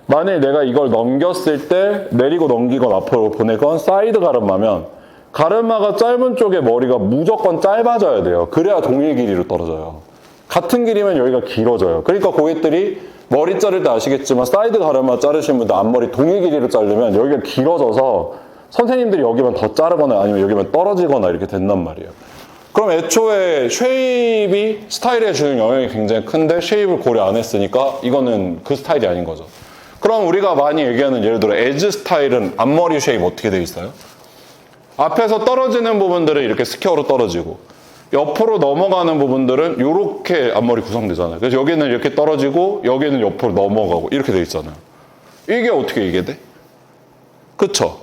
만약에 내가 이걸 넘겼을 때 내리고 넘기건 앞으로 보내건 사이드 가르마면 가르마가 짧은 쪽에 머리가 무조건 짧아져야 돼요. 그래야 동일 길이로 떨어져요. 같은 길이면 여기가 길어져요. 그러니까 고객들이 머리 자를 때 아시겠지만 사이드 가르마 자르신 분들 앞머리 동일 길이로 자르면 여기가 길어져서 선생님들이 여기만 더 자르거나 아니면 여기만 떨어지거나 이렇게 된단 말이에요. 그럼 애초에 쉐입이 스타일에 주는 영향이 굉장히 큰데 쉐입을 고려 안 했으니까 이거는 그 스타일이 아닌 거죠. 그럼 우리가 많이 얘기하는 예를 들어 에즈 스타일은 앞머리 쉐입 어떻게 돼 있어요? 앞에서 떨어지는 부분들은 이렇게 스퀘어로 떨어지고 옆으로 넘어가는 부분들은 이렇게 앞머리 구성되잖아요. 그래서 여기는 이렇게 떨어지고 여기는 옆으로 넘어가고 이렇게 돼 있잖아요. 이게 어떻게 이게 돼? 그쵸?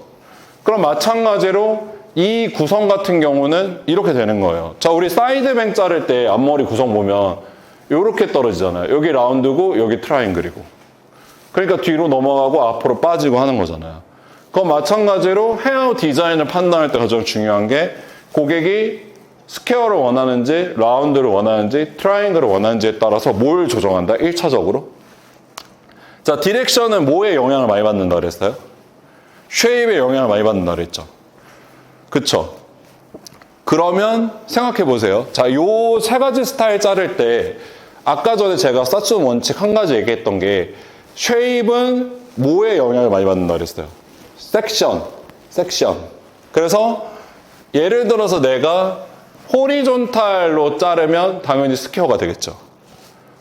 그럼 마찬가지로 이 구성 같은 경우는 이렇게 되는 거예요. 자, 우리 사이드뱅 자를 때 앞머리 구성 보면 이렇게 떨어지잖아요. 여기 라운드고 여기 트라이앵글이고. 그러니까 뒤로 넘어가고 앞으로 빠지고 하는 거잖아요. 그럼 마찬가지로 헤어 디자인을 판단할 때 가장 중요한 게 고객이 스퀘어를 원하는지 라운드를 원하는지 트라이앵글을 원하는지에 따라서 뭘 조정한다? 1차적으로. 자, 디렉션은 뭐에 영향을 많이 받는다 그랬어요? 쉐입에 영향을 많이 받는다 그랬죠. 그쵸? 그러면 생각해 보세요. 자, 요 세 가지 스타일 자를 때 아까 전에 제가 사춘 원칙 한 가지 얘기했던 게 쉐입은 뭐에 영향을 많이 받는다 그랬어요? 섹션. 그래서 예를 들어서 내가 호리존탈로 자르면 당연히 스퀘어가 되겠죠.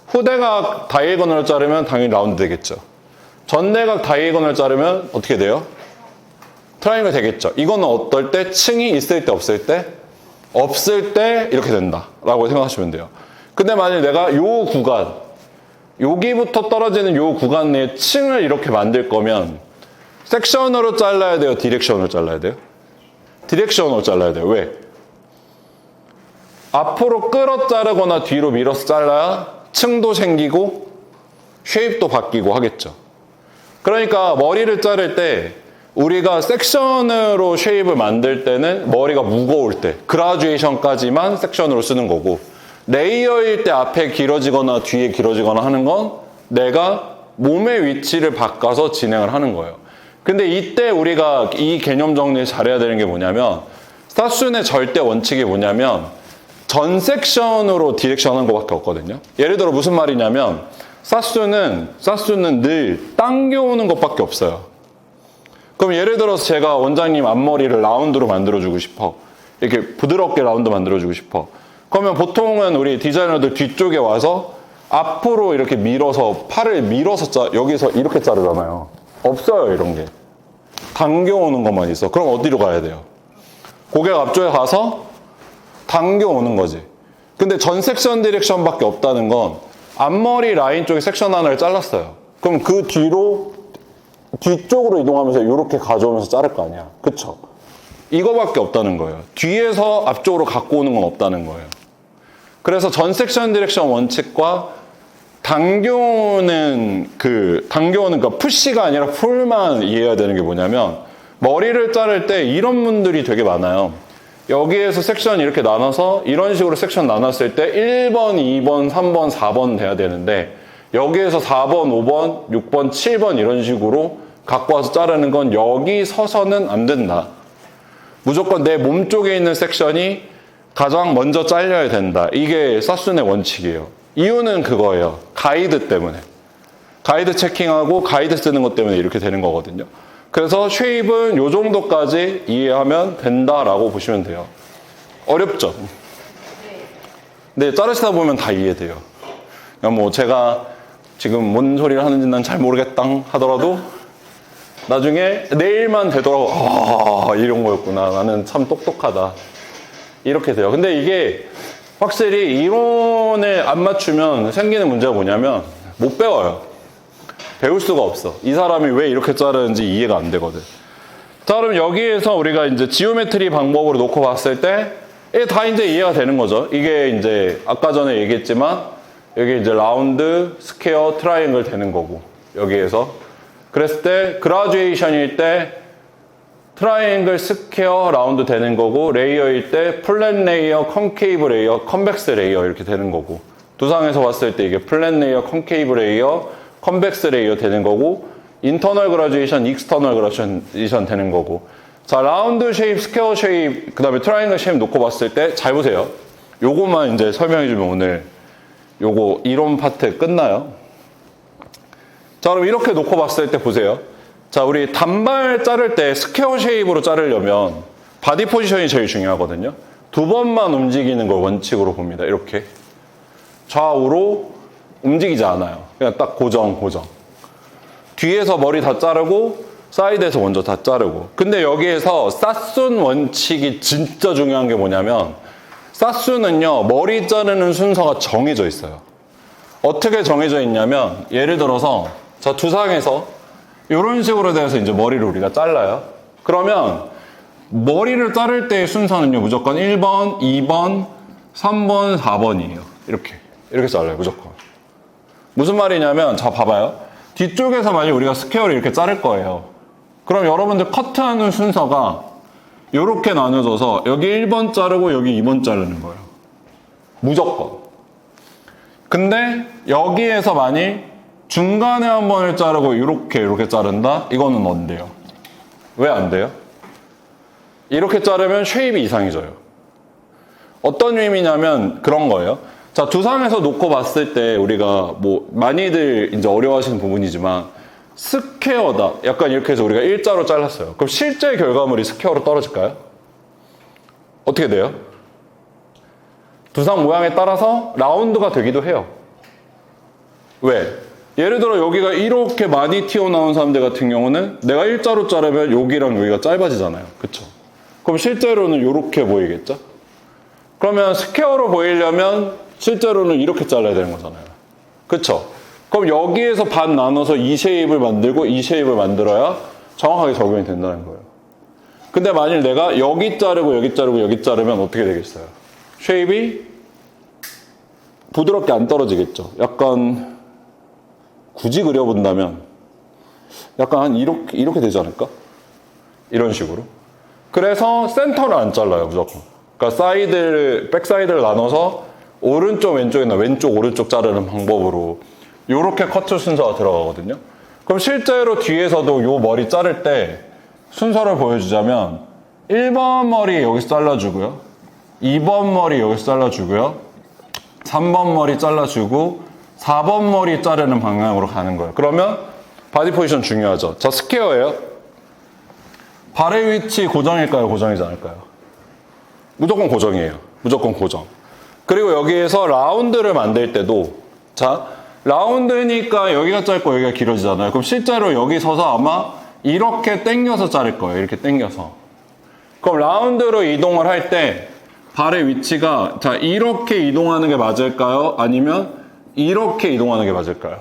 후대각 다이애고널로 자르면 당연히 라운드 되겠죠. 전대각 다이애고널 자르면 어떻게 돼요? 트라이앵글 되겠죠. 이거는 어떨 때? 층이 있을 때 없을 때? 없을 때 이렇게 된다라고 생각하시면 돼요. 근데 만약에 내가 요 구간 여기부터 떨어지는 요 구간 내에 층을 이렇게 만들 거면 섹션으로 잘라야 돼요? 디렉션으로 잘라야 돼요? 디렉션으로 잘라야 돼요. 왜? 앞으로 끌어 자르거나 뒤로 밀어서 잘라야 층도 생기고 쉐입도 바뀌고 하겠죠. 그러니까 머리를 자를 때 우리가 섹션으로 쉐입을 만들 때는 머리가 무거울 때 그라듀에이션까지만 섹션으로 쓰는 거고 레이어일 때 앞에 길어지거나 뒤에 길어지거나 하는 건 내가 몸의 위치를 바꿔서 진행을 하는 거예요. 근데 이때 우리가 이 개념 정리를 잘해야 되는 게 뭐냐면 사순의 절대 원칙이 뭐냐면 전 섹션으로 디렉션 하는 것밖에 없거든요. 예를 들어 무슨 말이냐면 사순은 늘 당겨오는 것밖에 없어요. 그럼 예를 들어서 제가 원장님 앞머리를 라운드로 만들어주고 싶어. 이렇게 부드럽게 라운드 만들어주고 싶어. 그러면 보통은 우리 디자이너들 뒤쪽에 와서 앞으로 이렇게 밀어서 팔을 밀어서 여기서 이렇게 자르잖아요. 없어요, 이런 게. 당겨오는 것만 있어. 그럼 어디로 가야 돼요? 고객 앞쪽에 가서 당겨오는 거지. 근데 전 섹션 디렉션밖에 없다는 건 앞머리 라인 쪽에 섹션 하나를 잘랐어요. 그럼 그 뒤쪽으로 이동하면서 이렇게 가져오면서 자를 거 아니야. 그쵸? 이거밖에 없다는 거예요. 뒤에서 앞쪽으로 갖고 오는 건 없다는 거예요. 그래서 전 섹션 디렉션 원칙과 당겨오는 그러니까 푸시가 아니라 풀만 이해해야 되는 게 뭐냐면 머리를 자를 때 이런 분들이 되게 많아요. 여기에서 섹션 이렇게 나눠서 이런 식으로 섹션 나눴을 때 1번, 2번, 3번, 4번 돼야 되는데 여기에서 4번, 5번, 6번, 7번 이런 식으로 갖고 와서 자르는 건 여기 서서는 안 된다. 무조건 내 몸 쪽에 있는 섹션이 가장 먼저 잘려야 된다. 이게 사순의 원칙이에요. 이유는 그거예요. 가이드 때문에. 가이드 체킹하고 가이드 쓰는 것 때문에 이렇게 되는 거거든요. 그래서 쉐입은 요 정도까지 이해하면 된다라고 보시면 돼요. 어렵죠? 네, 자르시다 보면 다 이해돼요. 그러니까 뭐 제가 지금 뭔 소리를 하는지 난 잘 모르겠다 하더라도 나중에 내일만 되더라고. 아, 이런 거였구나. 나는 참 똑똑하다. 이렇게 돼요. 근데 이게 확실히 이론을 안 맞추면 생기는 문제가 뭐냐면 못 배워요. 배울 수가 없어. 이 사람이 왜 이렇게 자르는지 이해가 안 되거든. 자, 그럼 여기에서 우리가 이제 지오메트리 방법으로 놓고 봤을 때, 이게 다 이제 이해가 되는 거죠. 이게 이제 아까 전에 얘기했지만, 여기 이제 라운드, 스퀘어, 트라이앵글 되는 거고, 여기에서. 그랬을 때, 그라듀에이션일 때, 트라이앵글, 스퀘어, 라운드 되는 거고, 레이어일 때, 플랫 레이어, 컨케이브 레이어, 컨벡스 레이어 이렇게 되는 거고, 두상에서 봤을 때 이게 플랫 레이어, 컨케이브 레이어, 컨벡스 레이어 되는 거고 인터널 그라듀에이션, 익스터널 그라듀에이션 되는 거고 자 라운드 쉐입, 스퀘어 쉐입 그 다음에 트라이앵글 쉐입 놓고 봤을 때 잘 보세요. 요것만 이제 설명해 주면 오늘 요거 이론 파트 끝나요. 자 그럼 이렇게 놓고 봤을 때 보세요. 자 우리 단발 자를 때 스퀘어 쉐입으로 자르려면 바디 포지션이 제일 중요하거든요. 두 번만 움직이는 걸 원칙으로 봅니다. 이렇게 좌우로 움직이지 않아요. 그냥 딱 고정. 뒤에서 머리 다 자르고 사이드에서 먼저 다 자르고. 근데 여기에서 사순 원칙이 진짜 중요한 게 뭐냐면 사순은요 머리 자르는 순서가 정해져 있어요. 어떻게 정해져 있냐면 예를 들어서 자 두상에서 이런 식으로 돼서 이제 머리를 우리가 잘라요. 그러면 머리를 자를 때의 순서는요 무조건 1번, 2번, 3번, 4번이에요. 이렇게 잘라요 무조건. 무슨 말이냐면 자 봐봐요. 뒤쪽에서 만약 우리가 스퀘어를 이렇게 자를 거예요. 그럼 여러분들 커트하는 순서가 이렇게 나눠져서 여기 1번 자르고 여기 2번 자르는 거예요. 무조건. 근데 여기에서 만약 중간에 한 번을 자르고 이렇게 자른다? 이거는 안 돼요. 왜 안 돼요? 이렇게 자르면 쉐입이 이상해져요. 어떤 의미냐면 그런 거예요. 자, 두상에서 놓고 봤을 때 우리가 뭐 많이들 이제 어려워하시는 부분이지만 스퀘어다. 약간 이렇게 해서 우리가 일자로 잘랐어요. 그럼 실제 결과물이 스퀘어로 떨어질까요? 어떻게 돼요? 두상 모양에 따라서 라운드가 되기도 해요. 왜? 예를 들어 여기가 이렇게 많이 튀어나온 사람들 같은 경우는 내가 일자로 자르면 여기랑 여기가 짧아지잖아요. 그쵸? 그럼 실제로는 이렇게 보이겠죠? 그러면 스퀘어로 보이려면 실제로는 이렇게 잘라야 되는 거잖아요. 그쵸? 그럼 여기에서 반 나눠서 이 쉐입을 만들고 이 쉐입을 만들어야 정확하게 적용이 된다는 거예요. 근데 만일 내가 여기 자르고 여기 자르고 여기 자르면 어떻게 되겠어요? 쉐입이 부드럽게 안 떨어지겠죠. 약간 굳이 그려본다면 약간 한 이렇게 되지 않을까? 이런 식으로. 그래서 센터를 안 잘라요, 무조건. 그러니까 백사이드를 나눠서 오른쪽, 왼쪽이나 왼쪽, 오른쪽 자르는 방법으로 이렇게 커트 순서가 들어가거든요. 그럼 실제로 뒤에서도 요 머리 자를 때 순서를 보여주자면 1번 머리 여기서 잘라주고요. 2번 머리 여기서 잘라주고요. 3번 머리 잘라주고 4번 머리 자르는 방향으로 가는 거예요. 그러면 바디 포지션 중요하죠. 자, 스퀘어예요. 발의 위치 고정일까요? 고정이지 않을까요? 무조건 고정이에요. 무조건 고정. 그리고 여기에서 라운드를 만들 때도 자 라운드니까 여기가 짧고 여기가 길어지잖아요. 그럼 실제로 여기 서서 아마 이렇게 당겨서 자를 거예요. 이렇게 당겨서. 그럼 라운드로 이동을 할 때 발의 위치가 자 이렇게 이동하는 게 맞을까요? 아니면 이렇게 이동하는 게 맞을까요?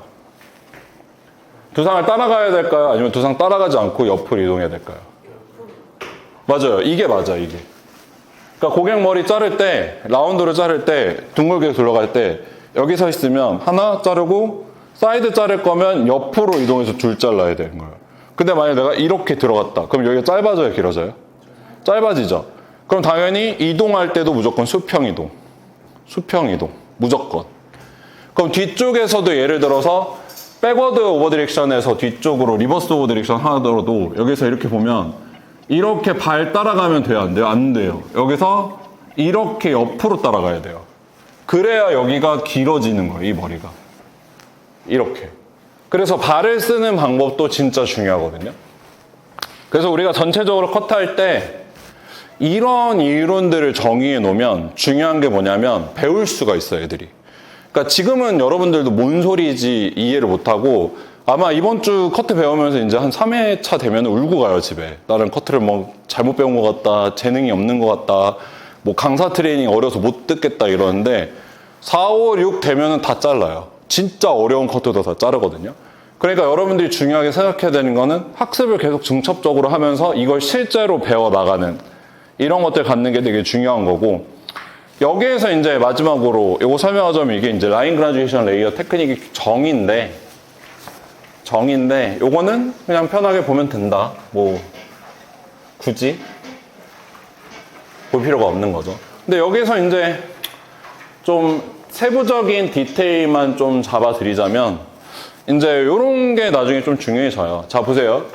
두상을 따라가야 될까요? 아니면 두상 따라가지 않고 옆으로 이동해야 될까요? 맞아요. 이게 맞아요. 이게. 그러니까 고객 머리 자를 때 라운드로 자를 때 둥글게 돌아갈 때 여기 서 있으면 하나 자르고 사이드 자를 거면 옆으로 이동해서 둘 잘라야 되는 거예요. 근데 만약에 내가 이렇게 들어갔다. 그럼 여기가 짧아져요, 길어져요? 짧아지죠. 그럼 당연히 이동할 때도 무조건 수평 이동. 수평 이동. 무조건. 그럼 뒤쪽에서도 예를 들어서 백워드 오버 디렉션에서 뒤쪽으로 리버스 오버 디렉션 하더라도 여기서 이렇게 보면 이렇게 발 따라가면 돼요? 안 돼요? 안 돼요. 여기서 이렇게 옆으로 따라가야 돼요. 그래야 여기가 길어지는 거예요, 이 머리가. 이렇게. 그래서 발을 쓰는 방법도 진짜 중요하거든요. 그래서 우리가 전체적으로 커트할 때 이런 이론들을 정의해 놓으면 중요한 게 뭐냐면 배울 수가 있어요, 애들이. 그러니까 지금은 여러분들도 뭔 소리인지 이해를 못하고 아마 이번 주 커트 배우면서 이제 한 3회차 되면 울고 가요, 집에. 나는 커트를 뭐 잘못 배운 것 같다, 재능이 없는 것 같다, 뭐 강사 트레이닝 어려서 못 듣겠다 이러는데 4, 5, 6 되면은 다 잘라요. 진짜 어려운 커트도 다 자르거든요. 그러니까 여러분들이 중요하게 생각해야 되는 거는 학습을 계속 중첩적으로 하면서 이걸 실제로 배워나가는 이런 것들 갖는 게 되게 중요한 거고, 여기에서 이제 마지막으로 이거 설명하자면 이게 이제 라인 그라듀에이션 레이어 테크닉의 정인데 요거는 그냥 편하게 보면 된다. 뭐 굳이 볼 필요가 없는 거죠. 근데 여기서 이제 좀 세부적인 디테일만 좀 잡아드리자면 이제 요런 게 나중에 좀 중요해져요. 자, 보세요.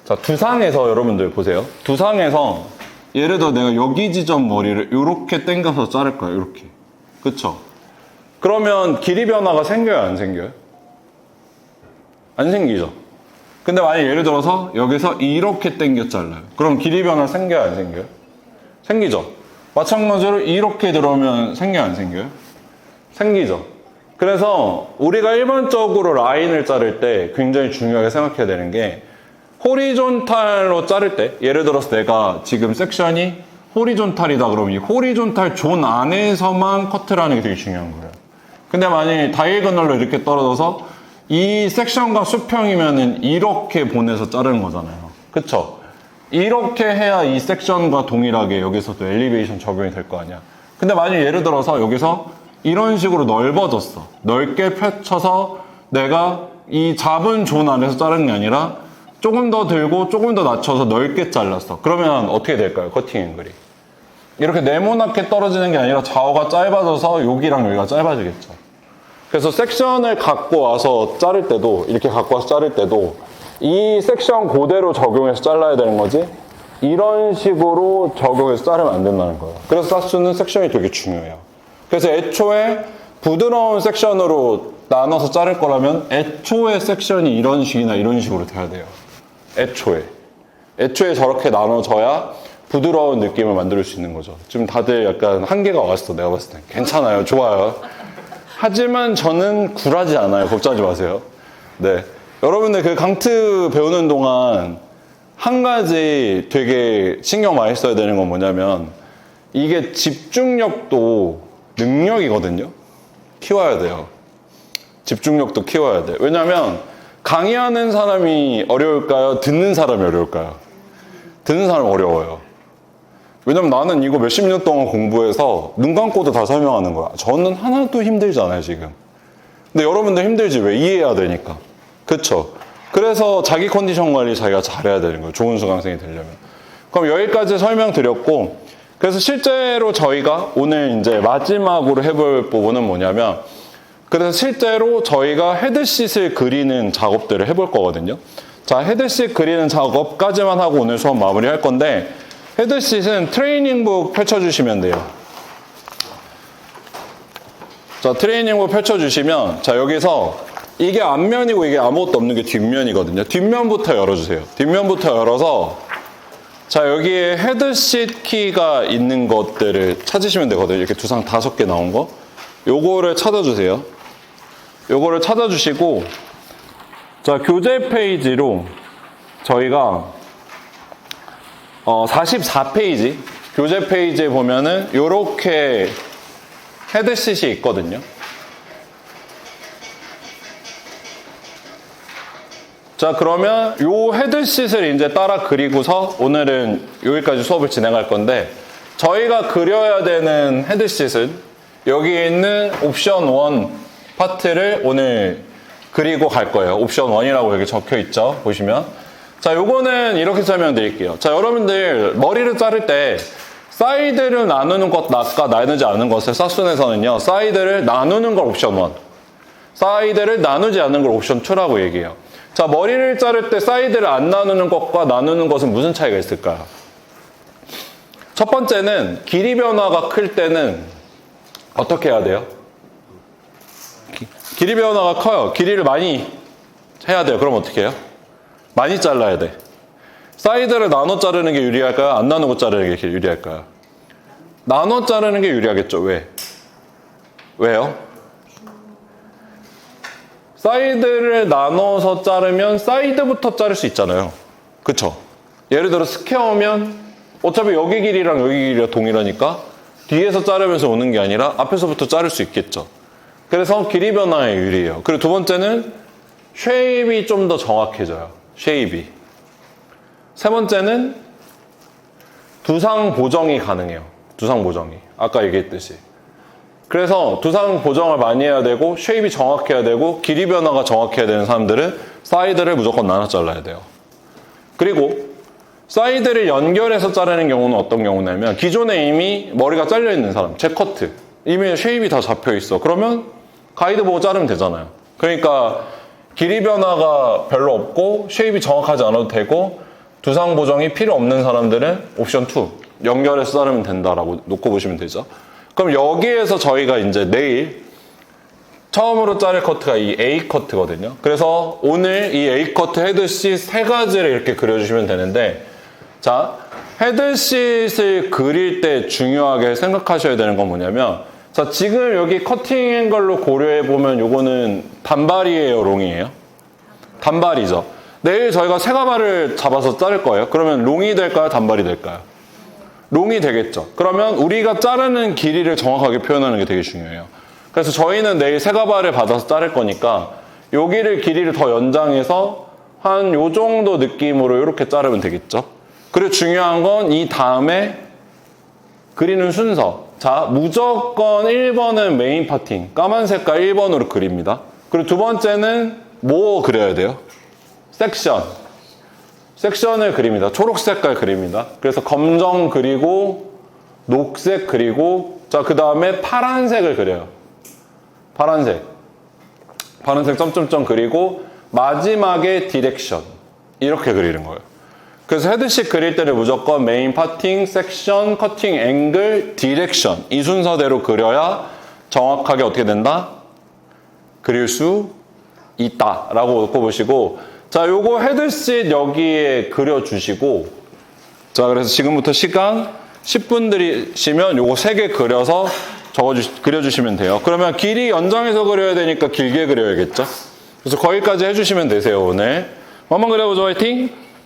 자, 두상에서 여러분들 보세요. 두상에서 예를 들어 내가 여기 지점 머리를 이렇게 당겨서 자를 거야. 이렇게. 그쵸? 그러면 길이 변화가 생겨요? 안 생겨요? 안 생기죠? 근데 만약 예를 들어서 여기서 이렇게 당겨 잘라요. 그럼 길이 변화 생겨요? 안 생겨요? 생기죠? 마찬가지로 이렇게 들어오면 생겨요? 안 생겨요? 생기죠? 그래서 우리가 일반적으로 라인을 자를 때 굉장히 중요하게 생각해야 되는 게 호리존탈로 자를 때, 예를 들어서 내가 지금 섹션이 호리존탈이다 그러면 이 호리존탈 존 안에서만 커트를 하는 게 되게 중요한 거예요. 근데 만약에 다이애고널로 이렇게 떨어져서 이 섹션과 수평이면은 이렇게 보내서 자르는 거잖아요. 그쵸? 이렇게 해야 이 섹션과 동일하게 여기서도 엘리베이션 적용이 될 거 아니야. 근데 만약에 예를 들어서 여기서 이런 식으로 넓어졌어. 넓게 펼쳐서 내가 이 잡은 존 안에서 자르는 게 아니라 조금 더 들고 조금 더 낮춰서 넓게 잘랐어. 그러면 어떻게 될까요? 커팅 앵글이. 이렇게 네모나게 떨어지는 게 아니라 좌우가 짧아져서 여기랑 여기가 짧아지겠죠. 그래서 섹션을 갖고 와서 자를 때도, 이렇게 갖고 와서 자를 때도 이 섹션 그대로 적용해서 잘라야 되는 거지 이런 식으로 적용해서 자르면 안 된다는 거예요. 그래서 사스는 섹션이 되게 중요해요. 그래서 애초에 부드러운 섹션으로 나눠서 자를 거라면 애초에 섹션이 이런 식이나 이런 식으로 돼야 돼요. 애초에 저렇게 나눠져야 부드러운 느낌을 만들 수 있는 거죠. 지금 다들 약간 한계가 왔어. 내가 봤을 때 괜찮아요, 좋아요. 하지만 저는 굴하지 않아요. 걱정하지 마세요. 네, 여러분들 그 강트 배우는 동안 한 가지 되게 신경 많이 써야 되는 건 뭐냐면 이게 집중력도 능력이거든요. 키워야 돼요. 집중력도 키워야 돼요. 왜냐면 강의하는 사람이 어려울까요? 듣는 사람이 어려울까요? 듣는 사람이 어려워요. 왜냐면 나는 이거 몇십 년 동안 공부해서 눈 감고도 다 설명하는 거야. 저는 하나도 힘들잖아요, 지금. 근데 여러분들 힘들지 왜? 이해해야 되니까. 그쵸? 그래서 자기 컨디션 관리 자기가 잘해야 되는 거예요. 좋은 수강생이 되려면. 그럼 여기까지 설명드렸고, 그래서 실제로 저희가 오늘 이제 마지막으로 해볼 부분은 뭐냐면, 그래서 실제로 저희가 헤드싯을 그리는 작업들을 해볼 거거든요. 자, 헤드싯 그리는 작업까지만 하고 오늘 수업 마무리할 건데, 헤드싯은 트레이닝북 펼쳐주시면 돼요. 자, 트레이닝북 펼쳐주시면, 자, 여기서 이게 앞면이고 이게 아무것도 없는 게 뒷면이거든요. 뒷면부터 열어주세요. 뒷면부터 열어서, 자, 여기에 헤드싯 키가 있는 것들을 찾으시면 되거든요. 이렇게 두상 5개 나온 거. 요거를 찾아주세요. 요거를 찾아주시고, 자, 교재 페이지로 저희가 44페이지 교재 페이지에 보면은 요렇게 헤드싯이 있거든요. 자, 그러면 요 헤드싯을 이제 따라 그리고서 오늘은 여기까지 수업을 진행할 건데, 저희가 그려야 되는 헤드싯은 여기에 있는 옵션 1 파트를 오늘 그리고 갈 거예요. 옵션 1이라고 여기 적혀 있죠. 보시면. 자, 요거는 이렇게 설명드릴게요. 자, 여러분들 머리를 자를 때 사이드를 나누는 것과 나누지 않은 것을 사순에서는요. 사이드를 나누는 걸 옵션 1. 사이드를 나누지 않는 걸 옵션 2라고 얘기해요. 자, 머리를 자를 때 사이드를 안 나누는 것과 나누는 것은 무슨 차이가 있을까요? 첫 번째는 길이 변화가 클 때는 어떻게 해야 돼요? 길이 변화가 커요. 길이를 많이 해야 돼요. 그럼 어떻게 해요? 많이 잘라야 돼. 사이드를 나눠 자르는 게 유리할까요? 안 나누고 자르는 게 유리할까요? 나눠 자르는 게 유리하겠죠. 왜? 왜요? 사이드를 나눠서 자르면 사이드부터 자를 수 있잖아요. 그쵸? 예를 들어 스퀘어면 어차피 여기 길이랑 여기 길이가 동일하니까 뒤에서 자르면서 오는 게 아니라 앞에서부터 자를 수 있겠죠. 그래서 길이 변화에 유리해요. 그리고 두 번째는 쉐입이 좀 더 정확해져요. 쉐입이. 세 번째는 두상 보정이 가능해요. 두상 보정이. 아까 얘기했듯이. 그래서 두상 보정을 많이 해야 되고 쉐입이 정확해야 되고 길이 변화가 정확해야 되는 사람들은 사이드를 무조건 나눠 잘라야 돼요. 그리고 사이드를 연결해서 자르는 경우는 어떤 경우냐면 기존에 이미 머리가 잘려 있는 사람, Z커트. 이미 쉐입이 다 잡혀 있어. 그러면 가이드 보고 자르면 되잖아요. 그러니까 길이 변화가 별로 없고 쉐입이 정확하지 않아도 되고 두상 보정이 필요 없는 사람들은 옵션 2 연결해서 자르면 된다라고 놓고 보시면 되죠. 그럼 여기에서 저희가 이제 내일 처음으로 자를 커트가 이 A 커트거든요. 그래서 오늘 이 A 커트 헤드시 세 가지를 이렇게 그려주시면 되는데, 자, 헤드시를 그릴 때 중요하게 생각하셔야 되는 건 뭐냐면, 자, 지금 여기 커팅 앵글로 고려해 보면 요거는 단발이에요, 롱이에요? 단발이죠. 내일 저희가 세 가발을 잡아서 자를 거예요. 그러면 롱이 될까요? 단발이 될까요? 롱이 되겠죠. 그러면 우리가 자르는 길이를 정확하게 표현하는 게 되게 중요해요. 그래서 저희는 내일 세 가발을 받아서 자를 거니까 여기를 길이를 더 연장해서 한 요 정도 느낌으로 이렇게 자르면 되겠죠. 그리고 중요한 건 이 다음에 그리는 순서. 자, 무조건 1번은 메인 파팅. 까만 색깔 1번으로 그립니다. 그리고 두 번째는 뭐 그려야 돼요? 섹션. 섹션을 그립니다. 초록 색깔 그립니다. 그래서 검정 그리고 녹색 그리고 자, 그 다음에 파란색을 그려요. 파란색 점점점 그리고 마지막에 디렉션 이렇게 그리는 거예요. 그래서 헤드식 그릴 때는 무조건 메인 파팅, 섹션, 커팅 앵글, 디렉션 이 순서대로 그려야 정확하게 어떻게 된다? 그릴 수 있다 라고 놓고 보시고, 자, 요거 헤드셋 여기에 그려주시고, 자, 그래서 지금부터 시간 10분 들이시면 요거 3개 그려서 그려주시면 돼요. 그러면 길이 연장해서 그려야 되니까 길게 그려야겠죠? 그래서 거기까지 해주시면 되세요, 오늘. 한번 그려보죠, 화이팅!